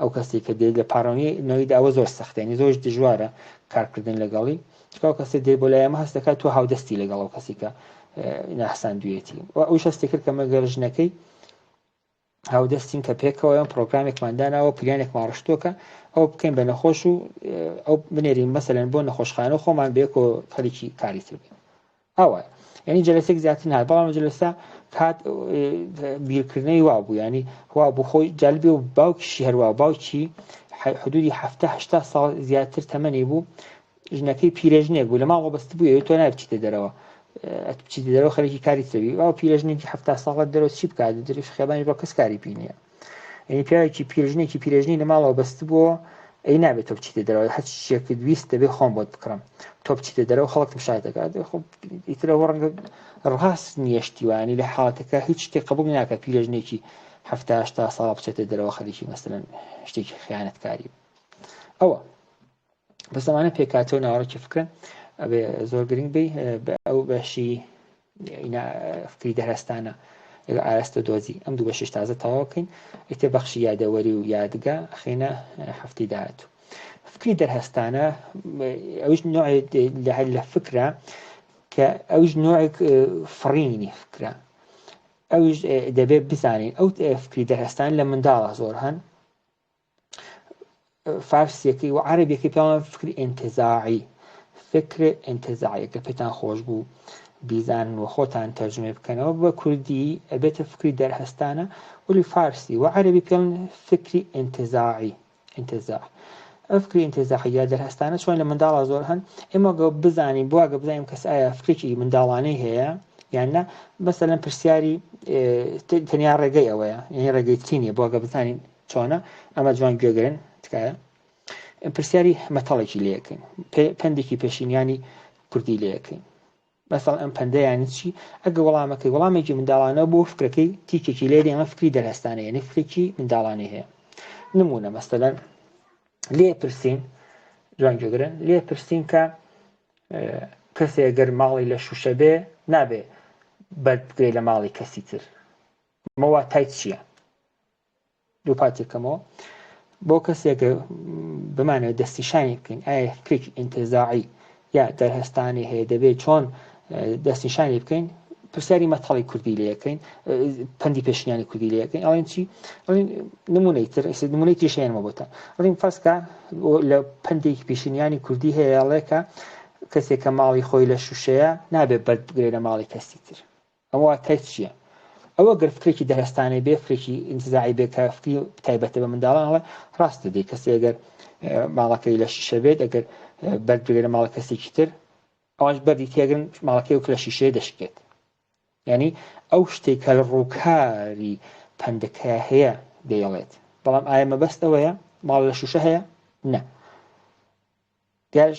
ئەو کەسی کە دێت لە پارۆنیەوەی داوە زۆر سەختێنی زۆر دژوارە کارکردن لەگەڵی چکاو کەسێک دێ بۆ لایەمە هەست دەکات تۆ هاودەستی لەگەڵ ئەو کەسی کە ناحسان دوێتی و ئەو شەستی کرد کە مەگەڕژنەکەی هاودەستین کە پێکەوە ئەم پرۆگرامێکمانداناوە پلانێک ماڕشتۆکە ئەو بکەین بە نەخۆش و ئەو بنێرین مەسەلەن بۆ نەخۆشخانە خۆمان بێکەوە خەریکی کاری تر بین ئەوە ینی جلسێک زیاتر نهات بەڵام جلسە کات بیرکردنەوەی وا بوو ینی وا بوو خۆی جالبی و باوکیشی هەروە باوکی حدودی 70 ساڵ زیاتر تەمەنی بوو ژنەکەی پیرێژنێک بوو لە ماڵەوە بەست بووە تۆ نابچیتە دەرەوە ئەچیتە دەرەوە خەریکی کاری تربی ئەو پیرێژنێکی 70 ساڵە دەرەوە چی بکات دەریش خێبانی بۆ کەس کاری بینیە ینی پیاوێکی پیرێژنێکی لە ماڵەوە بەست بووە ئەی نابێت تۆ بچیتە دەرەوە هەچ شتێکت ویست دەبێت خۆم بۆت بکڕم تۆ بچیتە دەرەوە خەڵکم شای دەکات ئیترەوە ڕەنگە ڕاست نیەشتیوانی لە حاڵەتەکە هیچ شتێک قبول ناکە پیرێژنێکی 70 ساڵ بچێتە دەرەوە خەریکی مەسەلەن شتێکی خیانەتکاری ئەوە بە زمانە پێکاتەوە ناوەڕێکی فکرن ئەبێ زۆر گرنگ بی بە ئەو بەشی فکری دەرهەستانە ئاراستە دۆزی ئەم دوو بەشش تازە تەواوکەین ئیتر بەخشی یادەوەری و یادگا خێنە هەفتی داهاتوو فکری دەرهەستانە ئەوش نوعی لە فکرە کە ئەوش نوعێک فڕینی فکرە ئەوش دەبێت بزانین ئەو فکری دەرهەستان لە منداڵە زۆر هەن فارسیەکەی و عەرەبیەکەی پێڵێن فکری ئینتیزاعی فکر ئینتیزاعی کە پێتان خۆش بوو بیزانن و خۆتان تەرجمە بکەنەوە بە کوردی ئەبێتە فکری دەرهەستانە ولی فارسی و عەرەبی پێڵێن فکری ئینتیزاعی ئینتیزاع ئەو فکری ئینتیزاعی یا دەرهەستانە چۆن لە منداڵە زۆر هەن ئێمە بزانین بۆ ئەگە بزانین کەس ئایا فکرێکی منداڵانەی هەیە یان نا مەسەلەن پرسیاری تەنیا ڕێگەی ئەوەیە یعنی ڕێگەی تینیە بۆ ئەگە بزانین چۆنە ئەمە جوان گوێگرن تکایە پرسیاری مەتەڵێکی لێەکەین پندێکی پێشینیانی کوردی لێەکەین مەسەڵ ئەم پەندەیانی چی ئەگە وەڵامێکی منداڵانە بۆ فکرەکەی تیکێکی لێ ئەمە فکری دەرهەستانە یعنی فکرێکی منداڵانەی هەیە نمونە مەسەلەن لێ پرسین جوان گوێگرن لێ پرسین کە کەسێ ئەگەر ماڵی لە شوشە بێ نابێ بەرد بگرێ لە ماڵی کەسی تر مەوا تایت چییە دوو پاتێکەمەوە بۆ کەسێکە بمانەوە دەستیشانی بکەین ئایا فکرێکی ئینتیزاعی یا دەرهەستانی هەیە دەبێت چۆن دەستنیشانی بکەین پرسیاری مەتەڵی کوردی لێەکەین پەندی پێشنیانی کوردی لێەکەین ئەڵێن چی نمونەی تر نمونەی تریشێنمە بۆتە ئەڵێن فەرزکە لە پەندێکی پێشنیانی کوردی هەیە ئەڵێکە کەسێکە ماڵی خۆی لە شوشەیە نابێت بەرد بگرێ لە ماڵی کەسی تر ئەمە تایت چییە ئەوە گەر فکرێکی دەرهەستانەی بێ فکرێکی ئینتیزاعی بێ کە فکری تایبەتە بە منداڵان هەڵێ ڕاستە دەی کەسێ ئەگەر ماڵەکەی لە شیشە بێت ئەگەر بەرد بگرێ لە ماڵە کەسێکی تر ئەوەش بەردی تێگرن ماڵەکەی وەک لە شیشەیە دەشکێت یعنی ئەو شتێک کە ڕووکاری پەندەکە هەیە دەیەڵێت بەڵام ئایا مەبەست ئەوەیە ماڵ لە شوشە هەیە نە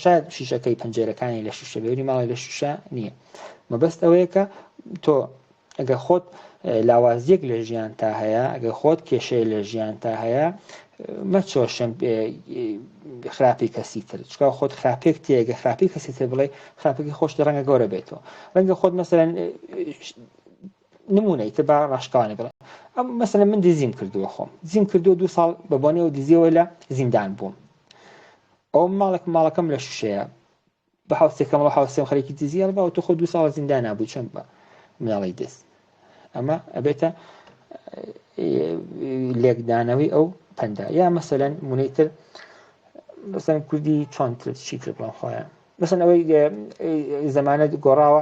شاید شیشەکەی پەنجەرەکانی لە شوشە بێ ولی ماڵی لە شوشە نییە مەبەست ئەوەیە کە تۆ ئەگە خۆت لاوازیەک لە ژیان تا هەیە ئەگە خۆت کێشەی لە ژیان تا هەیە مەچۆشم خراپی کەسی تر چکە خۆت خراپێک تێگە خراپی کەسی تر بڵێ خراپێکی خۆش ڕەنگە گەورە بێتەوە ڕەنگە خۆت مەسەلەن نمونەی تر بە ڕاشکاوانێ بڵێ ئەم مەسەلەن من دزیم کردووە خۆم دزیم کردووە 2 ساڵ بە بۆنەوە دزیەوە لە زیندان بووم ئەو ماڵەکەم لە شوشەیە بە حوسێکەم لە حوسێم خەریکی دزیە بە تۆ خۆ 2 ساڵ زیندان نابوو چەند بە مناڵی دەست ئەمە ئەبێتە لێکدانەوەی ئەو پەندا یا مەسەلەن مونەیتر مەسەلەن کوردی چۆنتر چیتر بڵێم خۆیان مەسەلەن ئەوەی زەمانە گۆڕاوە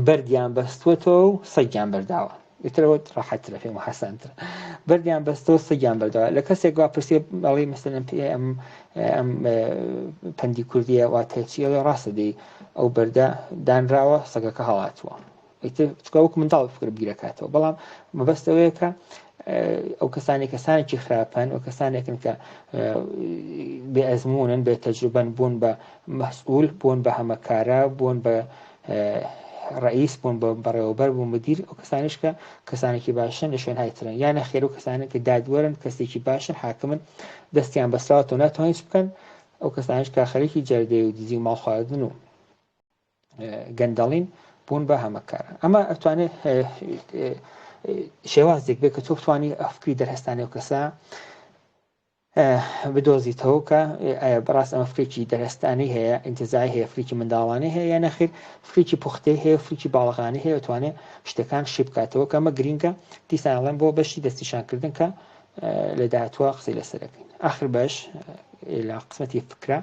بەردیان بەستوەتەوە و سەگیان بەرداوە ئیترەوە ڕاحەترە پێم حەسەنترە بەردیان بەستەوە سەگیان بەرداوە لە کەسێک وا پرسیە بەڵێ مەسەلەن ئەم پەندی کوردیە واتە چی ئەوێ ڕاستە دەی ئەو بەردە دانراوە سەگەکە هەڵاتووە وەک منداڵ فکر بیرەکاتەوە بەڵام مەبەستەوەیە کە ئەو کەسانێکی خراپن و کەسانێکن کە بێ ئەزمونن بێ تەجروبەن بوون بە مەسئول بوون بە هەمەکارە بوون بە ڕئیس بوون بە بەڕێوەبەر بوون مدیر ئەو کەسانش کە کەسانێکی باشن لە شوێن هایترن یان نەخێر و کەسانێک کە دادوەرن کەسێکی باشن حاکمن دەستیان بەسراوەوە ناتوانین چ بکەن ئەو کەسانش کە خەریکی جەردەی و دیزی و ماڵ خواردن و گەندەڵین بوون بە هەمەکارە ئەمە ئەتوانێت شێوازێک بێت کە تۆ بتوانی ئەفکری دەرهێستانی و کەسە بدۆزیتەوە کە ئایا بەڕاست ئەمە فکرێکی دەرهێستانی هەیە ئینتزاعی هەیە فکرێکی منداڵانەی هەیە یان نەخێر فکرێکی پوختەی هەیە فکرێکی باڵغانەی هەیە ئەتوانێت شتەکان شی بکاتەوە کە ئەمە گرینگە دیسان ئەڵێن بۆ بەشی دەستنیشانکردن کە لە داهاتوە قسەی لەسەرەکەین آخر باش لە قسمەتی فکرە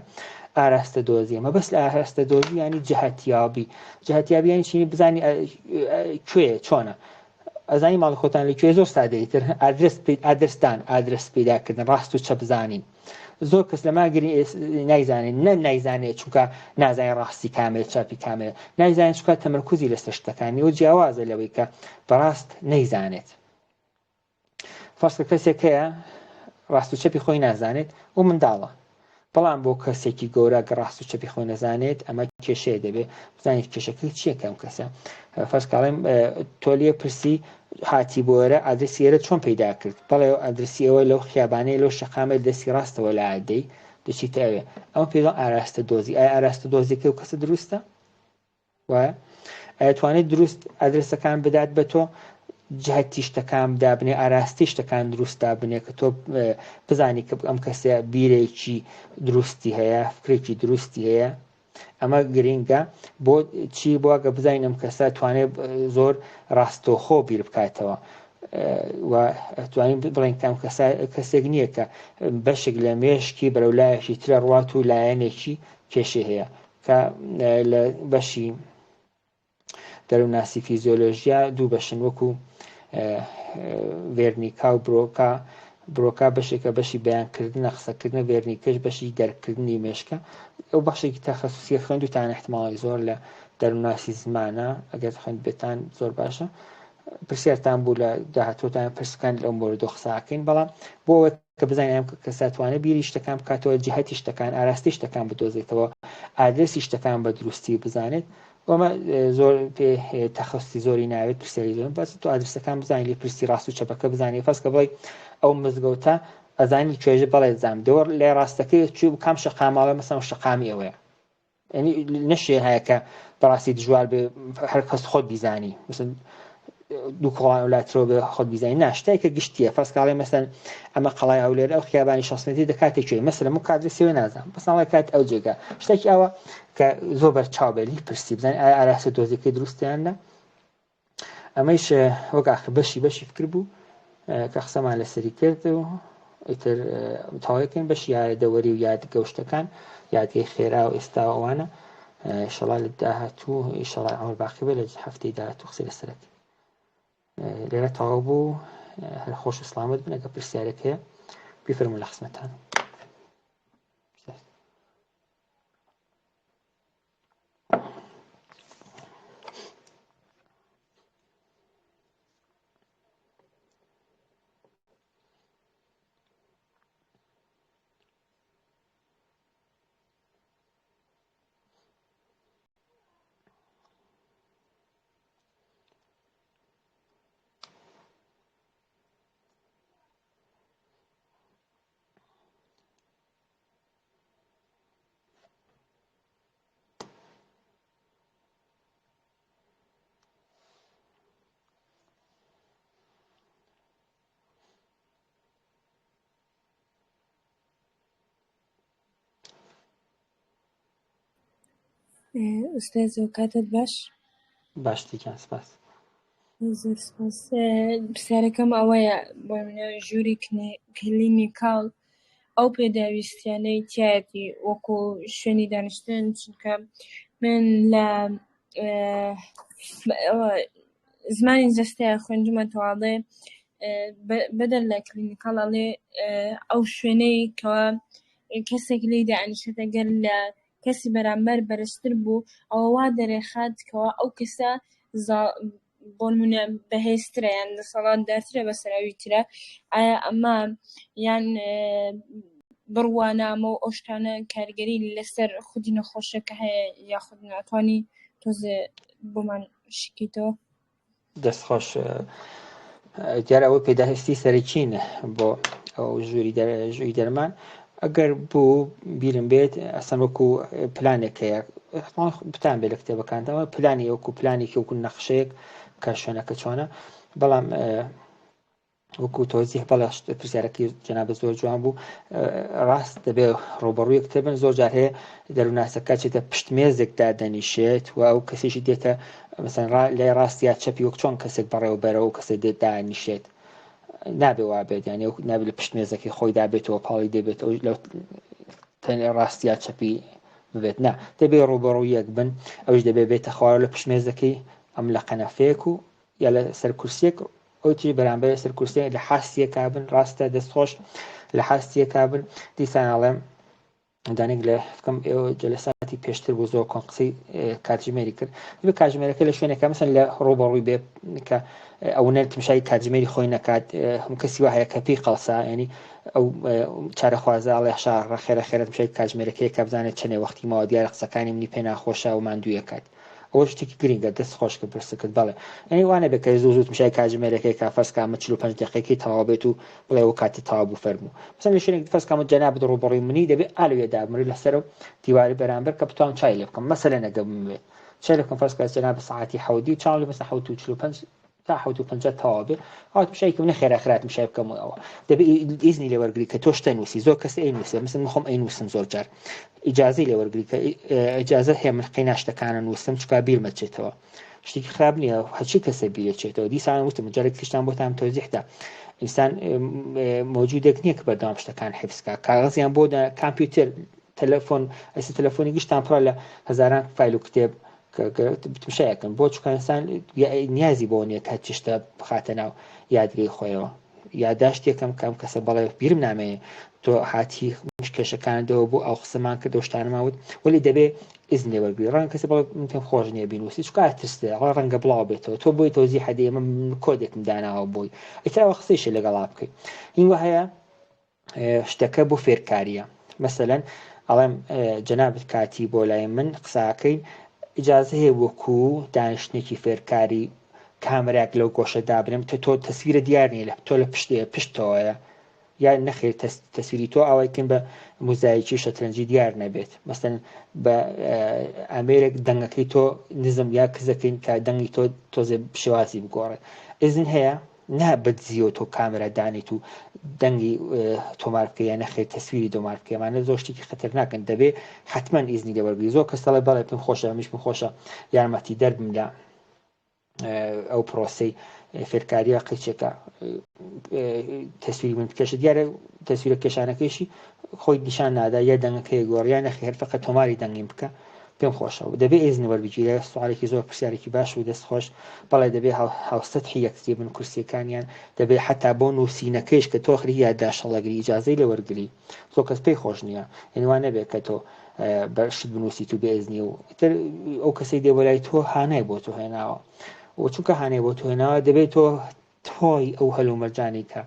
ئاراستە دۆزی ئەمە بەس لە ئاراستە دۆزی ینی جەهەتیابی ینی چینی بزانی کوێ چۆنە ئەزانی ماڵی خۆتان لەکوێ زۆر سادەیتر ئادرس پیداکردن ڕاست و چە بزانین زۆر کەس لە ماگری نایزانین نایزانێت چونکە نازانین ڕاستی کامێت چاپی کامێت نایزانین چونکە تەمەرکوزی لەسەر شتەکانی و جیاوازە لەوەی کە بەڕاست نەیزانێت فەرسکە کەسێک هەیە ڕاست و چەپی خۆی نازانێت و منداڵە بەڵام بۆ کەسێکی گەورە کە ڕاست و چەپی خۆی نەزانێت ئەمە کێشەیە دەبێت بزانیت کێشەکەی چییە کەم کەسە فەرزکەڵێم تۆ لێ پرسی هاتی بۆرە ئادرسی ئێرە چۆن پیدا کرد بەڵێ ئادرسی ئەوە لەو خیابانەی لەو شەقامێت دەستی ڕاستەوە لە عادەی دەچیتە ئەوێ ئەمە پێڵ ئاراستە دۆزی ئایا ئاراستە دۆزیەکە و کەسە دروستە وایە ئایا توانێت دروست ئادرسەکان بدات بە تۆ جهتی شتەکان دابنێ ئاراستی شتەکان دروستدا بنێ کە تۆ بزانی کە ئەم کەسە بیرێکی دروستی هەیە فکرێکی دروستی هەیە ئەمە گرینگە بۆ چی بووە بزانین ئەم کەسە توانێت زۆر ڕاستەوخۆ بیر بکاتەوە و توانین بڵین کەم کەسێک نییە کە بەشێک لە مێشکی بەرەولایەکی ترە ڕوات و لایەنێکی کێشێ هەیە کە لە بەشی دەرووناسی فیزیۆلۆژیا دوو بەشن وەکو ڤێرنیکا و برۆکا بەشێکە بەشی بەیانکردنە قسەکردنە ڤێرنیکەش بەشی دەرکردنی مێشکە ئەو بەشێکی تەخەسوسیە خوێندوتان احتماڵی زۆر لە دەرووناسی زمانە ئەگەر خوێند بێتان زۆر باشە پرسیارتان بوو لە داهاتوەتان پرسەکان لەو مۆردۆ قساکەین بەڵام بۆ ئەوە کە بزانین ئەم کەسە توانێت بیری شتەکان بکاتەوە جیهەتی شتەکان ئاراستی شتەکان بدۆزێتەوە ئادرسی شتەکان بە دروستی بزانێت وەمە زۆر پێ تەخەسوسی زۆری ناوێت پرسیاری زۆر بەس تۆ ئادرسەکان بزانین لێ پرسی ڕاست و چەپەکە بزانین فەرزکە بڵێ ئەو مزگەوتە ئەزانی کوێژە بەڵێ زام دەوەر لێ ڕاستەکەی چوو کام شەقاماڵە مەسەڵەن شەقامی ئەوەیە ینی نەشێ هەیە کە بەڕاستی دژوار بێ هەر کەس خۆت بیزانی مثلا دوو کۆڵای وڵاترەوە بێ خۆت بیزانی ناشتایکە گشتیە فەرزکەڵێ مەسەن ئەمە قەڵای ئەولێرە ئەو خیابانی 6 متری دەکاتێک کوێ مەسەلەن من کادرسیەوە نازانم بەسڵی کات ئەو جێگا شتێکی ئەوە کە زۆر بەرچاوبێلی پرسی بزانین ئایا ئاراسە دۆزیەکەی دروستیانە ئەمەیش وەک ئاخر بەشی فکر بوو کە قسەمان لەسەری کرد و ئیتر تەواویەکەین بەشی یادەوەری و یادگەوشتەکان یادگەی خێرا و ئێستا ئەوانە ئینشەڵا لە داهاتوو ئینشەڵا عەمر باقی بێ لە هەفتەی داهاتوو قسەی لەسەرەکەین لێرە تەواو بوو هەر خۆش و سڵامەت بن ئەگەر پرسیارێک هەیە بیفەرموون لە قسمەتان ئوستاز کاتت باش دیکەن سپاس زۆر سپاس پرسیارەکەم ئەوەیە بۆ منە ژووری کلینیکاڵ ئەو پێداویستیانەی تایەتی وەکو شوێنی دانیشتن چونکە من لە زمانی جەستەیە خوێندومەتەواڵێ بەدەر لە کلینیکاڵ ئەڵێ ئەو شوێنەی کەوا کەسێک لێی دانیشێت ئەگەر لە کەسی بەرامبەر بەرزتر بوو ئەوە وا دەرێخات کەوا ئەو کەسە بۆ نمونە بەهێزترە یان دەسەڵاتدارترە بەسەر ترە ئایا ئەمە یان بڕوانامە و ئەو شتانە کاریگەری لەسەر خودی نەخۆشەکە هەیە یاخود ناتوانانی تۆزێ بۆمان شکیتەوە دەستخۆش دیارە ئەوە پێداهستی سەرچینە بۆ ئەو ژووری دەرمان ئەگەر بوو بیرم بێت ئەسەن وەکو پلانێک هەیە بتان بێ لە کتێبەکانەوە پلانی وەکو پلانێکی وەکو نەخشەیەک کە شوێنەکە چۆنە بەڵام وەکو تۆزیح بەڵێ پرسیارەکەی جەنابە زۆر جوان بوو ڕاست دەبێت ڕۆبەڕووی کتێبن زۆر جار هەیە دەروناسەکە چێتە پشتمێزێکدا دەنیشێت و ئەو کەسێکی دێتە مثلا لای ڕاستیا چەپی وەک چۆن کەسێک بەڕێوەبەرەوە و کەسێک دێت دانیشێت نابێ وابێت یانی نابێت لە پشتمێزەکەی خۆی دابێتەوە پاڵی دەبێت ئەو لەو تەنێ ڕاستیا چەپی ببێت نا دەبێت ڕۆبەڕوویەک بن ئەوش دەبێت بێتە خوارە لە پشتمێزەکەی ئەم لە قەنەفەیەک و یا لە سەر کورسێک ئەوتی بەرامبەر سەر کورسێک لە حاستیەکە بن ڕاستە دەستخۆش لە حاستیەکە بن دیسانەڵێم دانێک لە بکەم ئێوە جەلەساتی پێشتر بۆ زۆر کۆن قسەی کاتژمێری کرد بە کاتژمێرەکە لە شوێنەکە مەسەن لە ڕۆبەڕووی بێ کە ئەو نەر تمشای کاتژمێری خۆی نەکات هەموو کەسی وا هەیە کە پێی قەڵسا ینی ئەو چارەخوازاڵێ شاڕە خێرە خێرە تمشای کاتژمێرەکەی کە بزانێت چنێ وەختی ماوە دیارە قسەکانی منی پێ ناخۆشە و ماندوویە کات ئەوە شتێکی گرینگە دەست خۆشکە پرسەکەت بەڵێ ئەنی وانە بێت کە زوو تمشای کاتژمێرەکەی کا فەرسکامە 45 دقیقەی تەواو بێت و بڵێ ئەو کاتی تەواو بوو فەرموو مثلا لە شوێنێک فەرسکامە جەنابەت ڕۆبەڕووی منی دەبێت ئالوێدا بمری لەسەر و دیواری بەرامبەر کە بتوان چای لێ بکەم مەسەلە نەگە بموێت چای لێ بکەم فەرسکە جەنابەت سەعاتی حەودی و چاو لێ بەسە 45 تا 50 تەواو بێت ئەو تمشایکە منە خێراخرات مشای بکەم ئەوە دەبێت ئیزنی لێ وەرگری کە تۆ شتە نووسی زۆر کەس ئەینووسێ مثلا من خۆم ئەینووسم زۆر جار ئیجازەی لێ وەرگری کە ئیجازەت هەیە من قەینا شتەکانە نووسم چکا بیرمە چێتەوە شتێکی خراپ نییە هەرچی کەسە بیرێچێتەوە دیسان وتم جارێک تشتان بۆتان تۆزیحدا ئینسان مۆجودێک نییە کە بەردەوام شتەکان حفظکە کاغەزیان بۆ کامپیوتەر تەلەفۆن ئەس تەلەفۆنی گشتان پڕە لە هەزاران فایل و کتێب بتمشایەکەن بۆ چکە ئینسان نیازی بۆ نییە کە چ شتە بخاتە ناو یادگەی خۆیەوە یادداشتێکم کەم کەسە بەڵێ بیرم نامەیە تۆ هاتی کێشەکانەوە بۆ ئەو قسەمان کە دۆشتانماوت ولی دەبێ ئیزنێ وەرگری ڕەنگە کەسە بەڵێ من خۆش نییە بینوسی چکە ترسێ ڕەنگە بڵاو بێتەوە تۆ بۆی تۆزی هەدەیە من کۆدێکم داناوە بۆی ئیتراوە قسەیشە لەگەڵا بکەیت هینوە هەیە شتەکە بۆ فێرکاریە مەسەلەن ئەڵێم جەنابەت کاتی بۆ لای من قساکەی ئیجازە هەیە وەکو دانیشتێکی فێرکاری کامەرێک لەو گۆشە دابنم تۆ تەسویرە دیار نیە لە تۆ لە پشتەوەیە یان نەخێر تەسویری تۆ ئاوایکن بە موزایکی شەترەنجی دیار نەبێت مەسەن بە ئامێرێک دەنگەکەی تۆ نزم یا کزەکەین کە دەنگی تۆ تۆزێ شێوازی بگۆڕێت ئیزن هەیە نا بەدزیەوە تۆ کامەرە دانیت و دەنگی تۆمار بکە یان نەخێر تەسویری دۆمار بکەمانە زۆر شتێکی خەتەر ناکەن دەبێ حتمما ئیزنی لێوەرگری زۆر کەس دەڵێ بەڵێ پێم خۆشە میش من خۆشە یارمەتی دەربم لە ئەو پرۆسەی فێرکاریە قیچێکە تەسویری من بکەشە دیارە تەسویرە کێشانەکەیشی خۆی نیشان نادا یا دەنگەکەی گۆڕیان نەخێر فقط تۆماری دەنگیم بکە پێم خۆشەوە دەبێت ئیزنی وەربگیرە سوالێکی زۆر پرسیارێکی باش و دەستخۆش بەڵێ دەبێت هاوسەتحی یەکسی بن کورسیەکانیان دەبێت حتا بۆ نووسینەکەیش کە تۆ خری یادداشتەڵەگری ئیجازەی لێ وەرگری زۆر کەس پێی خۆش نییە هێنوان نەبێت کە تۆ بەشت بنووسی تو بێزنی و ئەو کەسەی دێ بۆ لای تۆ هانای بۆ تۆ هێناوە و چونکە هانەیە بۆ تۆ هێناوە دەبێت تۆ تۆی ئەو هەلومەرجانی کە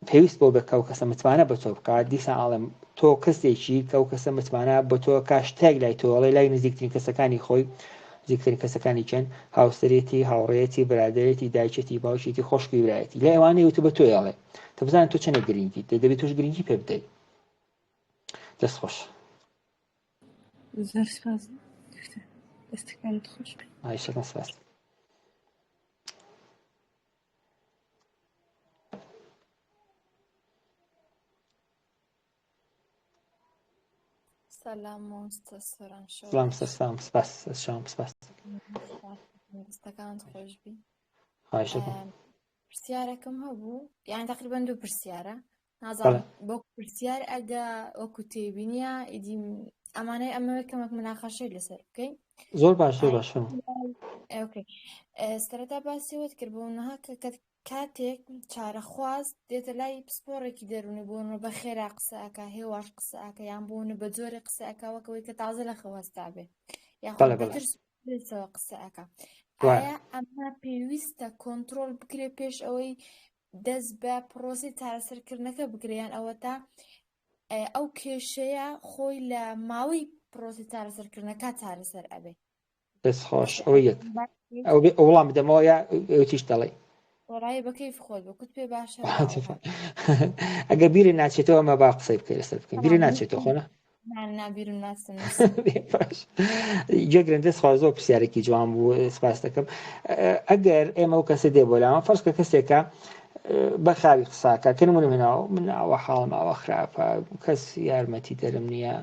پێویست بۆ بکە و کەسە متمانە بە تۆ بکات دیسان ئاڵم تۆ کەسێکی کە و کەسە متمانە بە تۆ کاشتێک لای تۆڵی لای نزیکترین کەسەکانی خۆی نزیکترین کەسەکانی چەند هاوسەرێتی هاوڕێتی برادێتی دایکێتی باوشێتی خۆشکی برایەتی لە ئەوانەی وتە بە تۆیڵێ تە بزانێت تۆ چەنە گرنگی دەبێت تۆش گرنگی پێ بدەیت دەست خۆش زۆر سپاس دەستەکانت خۆش بێت ئایشەکەم سپاس سلام مۆستەسەران شەو سلام سەسلام سپاس شام سپاس دەستەکانت خۆش بی ئایشەکەم پرسیارەکەم هەبوو یان تقریبا دوو پرسیارە نازانم بۆ پرسیار ئەگە وەکو تێبینیە ئیدی ئەمانەی ئەمەوەکەمەک مناقەشەی لەسەر بکەین زۆر باش زۆر باش سەرەتا باسیوت کرد بۆ نەها کە کاتێک چارەخواز دێتە لای پسپۆڕێکی دەرونی بۆنە بە خێرا قسەکە هێواش قسەکە یان بوون بە جۆرە قسەکەوەکەوەی کە تازە لە خەوەستا بێ یاخۆ بەترسەوە قسەکە ئایا ئەمە پێویستە کۆنتڕۆل بکرێت پێش ئەوەی دەست بە پرۆسی چارەسەرکردنەکە بکرێن ئەوە تا ئەو کێشەیە خۆی لە ماوەی پرۆسی چارەسەرکردنەکە چارەسەر ئەبێ؟ دەستخۆش ئەوە یەک ئەو وەڵام بدەمەوە یا تیش دەڵێ وەڕای بەکەیف خۆت بکوت پێ باشە ئەگە بیری ناچێتەوە ئەمە با قسەی بکەی لەسەر بکەین بیری ناچێتەوە خۆنە نابیرم ناچن گوێگرن دەستخواز زۆر پرسیارێکی جوان بوو سپاس دەکەم ئەگەر ئێمە و کەسە دێ بۆ لامە فەرز کە کەسێکە بە خاوی قساکە کە نمونە مناوە من ئەوە حاڵم ئەوە خراپە کەس یارمەتی دەرم نییە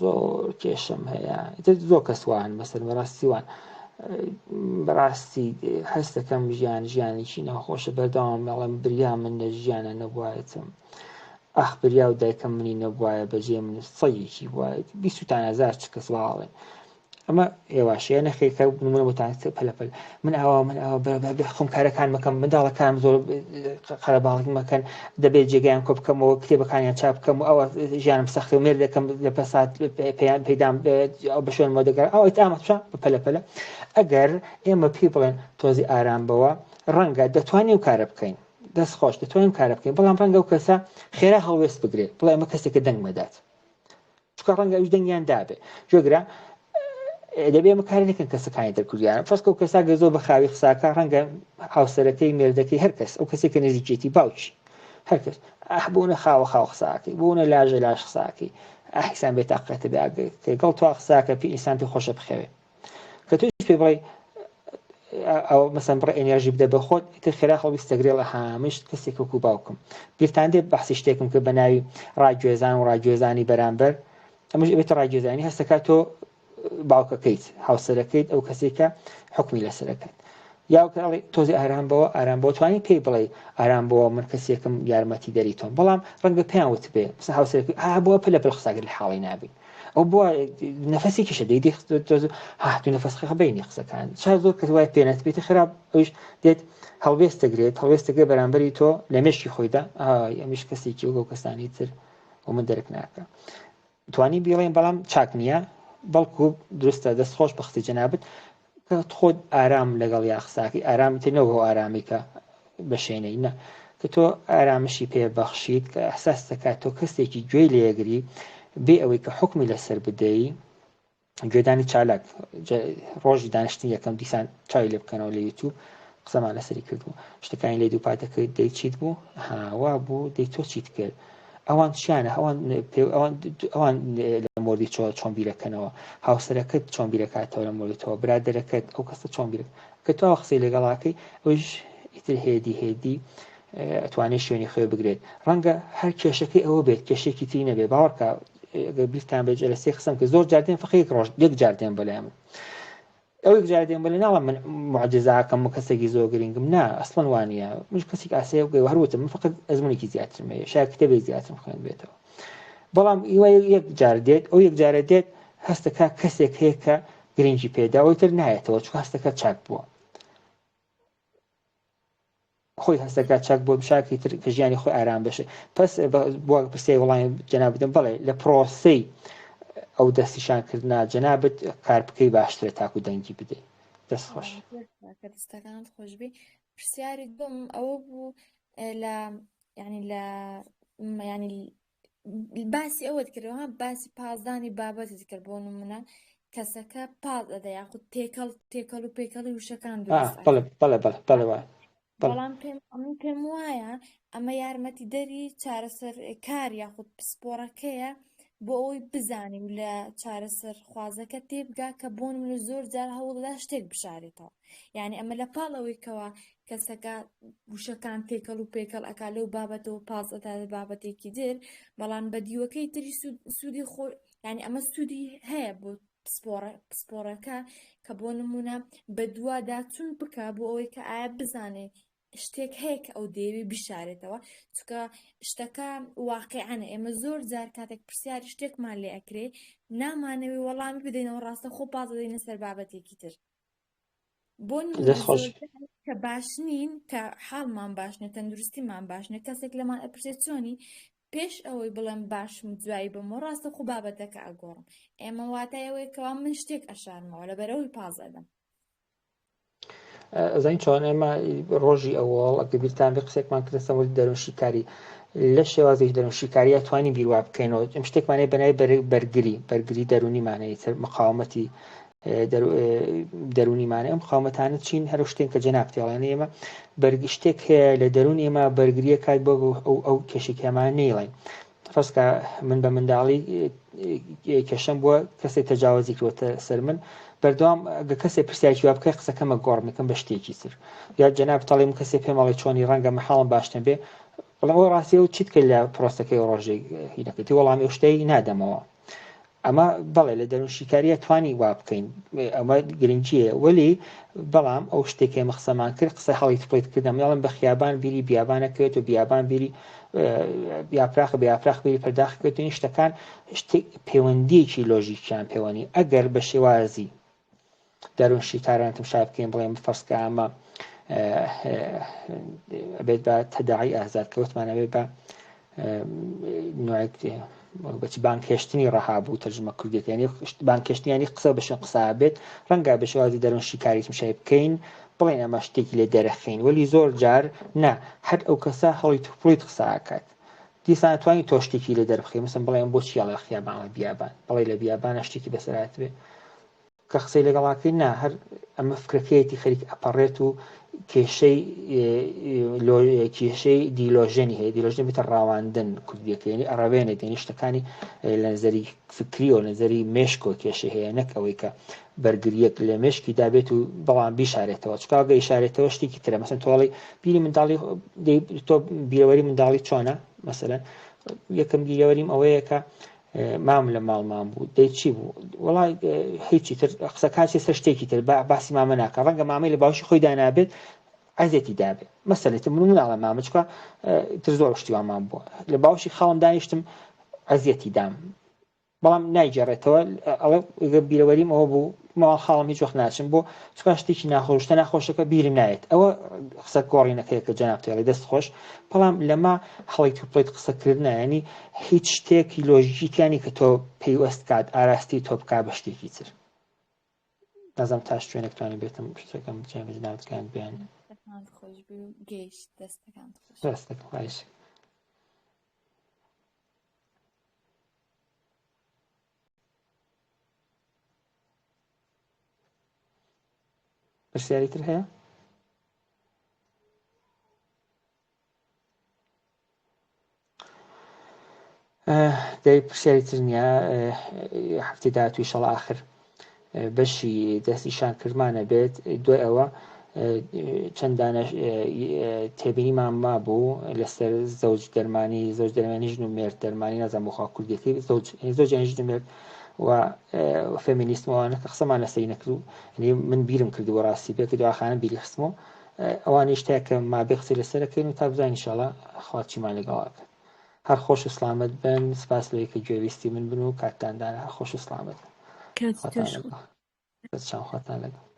زۆر کێشم هەیە زۆر کەسوان بەسەر بەڕاستیوان بەڕاستی هەست دەکەم ژیانێکی ناخۆشە بەردەوام بەڵام بریا من لە ژیانە نەبوایەتم ئەخ بریا و دایکەم منی نەبوایە بەجێ من سەیەکی وایە 20,000 چ کەس واڵێن ئەمە هێواشەیە نەخێکە نمونە بۆتان پەلەپەل من ئەوە خۆم کارەکان مەکەم منداڵەکانم زۆر قەرەباڵی مەکەن دەبێت جێگەیان کۆ بکەمەوە کتێبەکانیان چاپ بکەم و ئەوە ژیانم سەخت و مێر دەکەم لە پەسات پێدام بە شوێنەوە دەگەڕ ئەوە ئامەشە بە پەلەپەلە ئەگەر ئێمە پێی بڵێن تۆزی ئارام بەوە ڕەنگە دەتوانین و کارە بکەین دەستخۆش دەتوانین کارە بکەین بەڵام ڕەنگە و کەسە خێرا هەڵوێست بگرێت بڵێ ئەمە کەسێکە دەنگ مەدات چکە ڕەنگە ئەوش دەنگیان دابێ جۆگرا دەبێ ئەمە کاری نەکەن کەسەکانی دەرکوریان فەرزکە و کەسا گەزۆ بە خاوی قساکە ڕەنگە هاوسەرەکەی مێردەکەی هەر کەس ئەو کەسێکە نزیکێتی باوکی هەر کەس بوونە خاوە خاو قساکەی بوونە لاژە لاش قساکەی ئەحسان بێتاقەتە بێ گەڵ توا قساکە پێ ئینسان پێ خۆشە بخەوێ کە توش پێ بڵێ ئەو مەسەن بڕ ئێنێرژی بدە بە خۆت تر خێرا هەڵویستەگرێڵە هامشت کەسێک وەکو باوکم بیرتان دێت بەحسی شتێکم کە بە ناوی ڕاگوێزان و ڕاگوێزانی بەرامبەر ئەمەش بێتە ڕاگوێزانی هەستەکە تۆ باوکەکەیت هاوسەرەکەیت ئەو کەسێکە حکمی لەسەرەکەت یاڵی تۆزی ئارام بۆ توانی پێی بڵێ ئارام بۆ من کەسێکم یارمەتی دەری تۆم بەڵام ڕەنگە پێیان وت بێ هاوسەرەکە بۆ پلە پل قساگر لە حاڵی نابین ئەو بۆ نەفەسێکیشە دەیدی هاتو نەفەسخە بینی قسەکان شاید زۆر کە وای پێنەت بێتی خراپ ئەوش دێت هەڵوێستەگرێت هەڵوێستەگە بەرامبەری تۆ لە مێشکی خۆیدا ئەمیش کەسێکی وەگە و کەسانی تر و من دەرک ناکە توانی بیڵێن بەڵام چاک نییە بەڵکو دروستە دەستخۆش بەختی جەنابەت کە خۆت ئارام لەگەڵ یا قساکی ئارامیتەوە ئارامی کە بەشێنەی نە کە تۆ ئارامشی پێبەخشیت کە ئەحساس دەکات تۆ کەسێکی گوێی لێگری بێ ئەوەی کە حکمی لەسەر بدەی گوێدانی چالاک ڕۆژی دانیشتنی یەکەم دیسان چای لێ بکەنەوە لە یوتیوب قسەمان لەسەری کردبوو شتەکانی لێ دووپاتەکەی دەی چیت بوو هاوا بوو دەی تۆ چیت کرد ئەوان چیانە ئەوان لە مۆردی چۆن بیرەکەنەوە هاوسەرەکەت چۆن بیرەکاتەوە لە مۆردیتەوە برادەرەکەت ئەو کەسە چۆن بیرە کە تو قسەی لەگەڵاکەی ئەوش ئیتر هێدی ئەتوانێت شوێنی خۆی بگرێت ڕەنگە هەر کێشەکەی ئەوە بێت کێشێکی تری نەبێ باوەڕکە بیرتان بێ جەلسەی قسەم کە زۆر جاردێن فەقەیەک ڕۆژ یەک جاردێن بەلای من ئەو یەک جاردێن بەلێ ناڵم من معجزەکەم و کەسێکی زۆر گرنگم نا ئەسڵەن وانە من کەسێک ئاسەیە بگەی هەروتم من فقط ئەزمونێکی زیاترم هەیە شاید کتێبێک زیاترم خوێن بێتەوە بەڵام یەک جار دێت ئەو یەک جارە دێت هەستەکە کەسێک هەیە کە گرنگی پێداوەی تر نایەتەوە چون هەستەکە چاک بووە خۆی هەستەکە چاک بۆ بشاکی تر کە ژیانی خۆی ئارام بێشێ پس بۆ پرسیای وەڵامی جەناب بدەم بەڵێ لە پرۆسەی ئەو دەستیشانکردنا جەنابەت کار بکەی باشترە تاکو دەنگی بدەیت دەست خۆش دەستەکانت خۆشبی پرسیاری دوم ئەوە بوو لە ینی باسی ئەوەت کردەوە باسی پازدانی بابەتت کرد بۆ نمونە کەسەکە پاز ئەدە یاخود تێکەڵ و پێکەڵی وشەکان بەڵێ بەڵام پێم وایە ئەمە یارمەتی دەری چارەسەر کار یاخود پسپۆڕەکەیە بۆ ئەوی بزانی و لە چارەسەر خوازەکە تێبگا کە بۆن منە زۆر جار هەوڵدا شتێک بشارێتەوە یعنی ئەمە لە پاڵەوەیکەوە کەسەکە وشەکان تێکەڵ و پێکەڵ ئەکا لەو بابەتەوە پاز ئەدا بابەتێکی در بەڵام بە دیوەکەی تری سوودی خۆ ینی ئەمە سوودی هەیە بۆ پسپۆڕەکە کە بۆ نمونە بە دوادا چون بکە بۆ ئەوەی کە ئایا بزانێ شتێک هەیە کە ئەو دەیەوێ بشارێتەوە چکە شتەکە واقعانە ئێمە زۆر جار کاتێک پرسیاری شتێکمان لێ ئەکرێ نامانەوەی وەڵامی بدەینەوە ڕاستە خۆ پاز دەدەینە سەر بابەتێکی تر بۆ کە باش نین کە حاڵمان باشنە تەندروستیمان باشنە کەسێک لەمان ئەپرسێت چۆنی پێش ئەوەی بڵێم باشم دوایی بمەوە ڕاستە خۆ بابەتەکە ئەگۆڕم ئێمە واتایەوەی کەوا من شتێک ئەشارمەوە لە بەرەوەی پاز ئەدەم ئەزانین چۆن ئێمە ڕۆژی ئەوڵ ئەگە بیرتان بێ قسێکمان کردن سەمەوەی دەرون شیکاری لە شێوازی دەرون شیکاریە توانی بیروا بکەینەوە ئەم شتێکمانەیە بەنای بەرگری دەرونیمانەیە مقاومەتی دەرونیمانە ئەم مقاومەتانە چین هەرو شتێک کە جەناب تێڵێنە ئێمە بەرگری شتێک هەیە لە دەرون ئێمە بەرگریە کات بۆ ئەو کێشێکیمان نەیڵێن ڕستکە من بە منداڵی کێشەم بووە کەسێک تەجاوزی کردوتە سەر من بەردەوام کەسێک پرسیارکی وا بکە قسەکەمە گۆڕمەکەم بە شتێکی تر یا جەناب تەڵێم کەسێک پێمەڵی چۆنی ڕەنگە مەحاڵم باشتر بێ بەڵام ئەو ڕاستی و چیت کرد لە پرۆسەکەی ڕۆژێک هینەکەتی وەڵامی ئەو شتەی نادەمەوە ئەمە بەڵێ لە دەرون شیکاریە توانی وا بکەین ئەمە گرنگیە وەلی بەڵام ئەو شتێکی ئێمە قسەمان کرد قسە هەڵی تپڵیت کردم یاڵم بە خیابان بیری بیابانەکەوێت و بیابان بیری بیاپراخ بیری پەرداخکەوێت این شتەکان پەیوەندیەکی لۆژیکیان پەیوەنی ئەگەر بە شێوازی دەرون شیکارانتم شای بکەین بڵێم بفەرسکە ئەمە ئەبێت بە تەداعی ئازادکەوتمان ئەبێت بە بەچی بانکێشتنی ڕەهابوو تەرجمە کوردیەکە یعنی بانکێشتنیانی قسە بەشن قسە بێت ڕەنگە بە شێوازی دەرون شیکاریتم شای بکەین بڵێن ئەمە شتێکی لێ دەرەخین وەلی زۆر جار نا هەر ئەو کەسە هەڵی توپڵیت قسەکات دیسان توانی تۆ شتێکی لێ دەربخی مثلا بڵێن بۆ چیاڵە خیابان لە بیابان بڵێ لە بیابانە شتێکی بەسەرات بێ کە قسەی لەگەڵاکەی نا هەر ئەمە فکرەکەیەتی خەریک ئەپەڕێت و کێشەی دیلۆژێنی هەیە دیلۆژنی بێتە ڕاواندن کوردیەکە یعنی ئەڕەوێنێت یعنی شتەکانی لە نەزەری فکری و نەزەری مێشکۆ کێشەی هەیە نەک ئەوەی کە بەرگریەک لە مێشکی دابێت و بەڵام بیشارێتەوە چکاگە ئیشارێتەوە شتێکی ترە مەسەن تۆڵی بیری منداڵی تۆ بیرەوەری منداڵی چۆنە مەسەلەن یەکەم بیرەوەریم ئەوەیە کە مام لە ماڵمان بوو دەی چی بوو وڵای هیچی تر قسە کاچی سەر شتێکی تر باسی مامە ناکە ڕەنگە مامەی لە باوشی خۆی دانابێت ئازێتی دابێت مەسەلێت من مناڵە مامە چکە تر زۆر شتیوانمان بووە لە باوشی خاڵم دانیشتم ئەزیەتی دام بەڵام نایگەڕێتەوە ئەڵێ بیرەوەریم ئەوە بوو ماڵ خاڵم هیچ وەخت ناچم بۆ چکە شتێکی ناخۆشتە ناخۆشەکە بیرم نایێت ئەوە قسە گۆڕینەکەیە کە جەناب تێڵی دەست خۆش بەڵام لەما هەڵی توپڵیت قسەکردنە ینی هیچ شتێکی لۆژیکیانی کە تۆ پێیوەست کات ئاراستی تۆ بکا بە شتێکی تر نازانم تا شوێنێک توانی بێتم شتێکم جێبەجێ بیان خۆش گەیشت دەستەکان خۆش پرسیاری تر هەیە؟ دەی پرسیاری تر نییە هەفتەی داهاتوو ئینشەڵا ئاخر بەشی دەستی شانکردمانە بێت دوای ئەوە چەند دانە تێبینیمان مابوو لەسەر زەوج دەرمانی ژن و مێرد دەرمانی نازانم بۆخوا کوردیەکەی زۆجیانی ژن و مێرد و فێمینیستمەوانە کە قسەمان لەسەری نەکرد من بیرم کردووە ڕاستی بێت کە دواخانە بیری خستمەوە ئەوانەی شتێک کە مابێ قسەی لەسەرەکەین و تا بزانین ئینشەڵا خوا چیمان لەگەڵاکە هەر خۆش و سلامت بن سپاس لەوەی کە گوێویستی من بن و کاتتاندانە هەر خۆش و سلامت خواتان لەگەڵ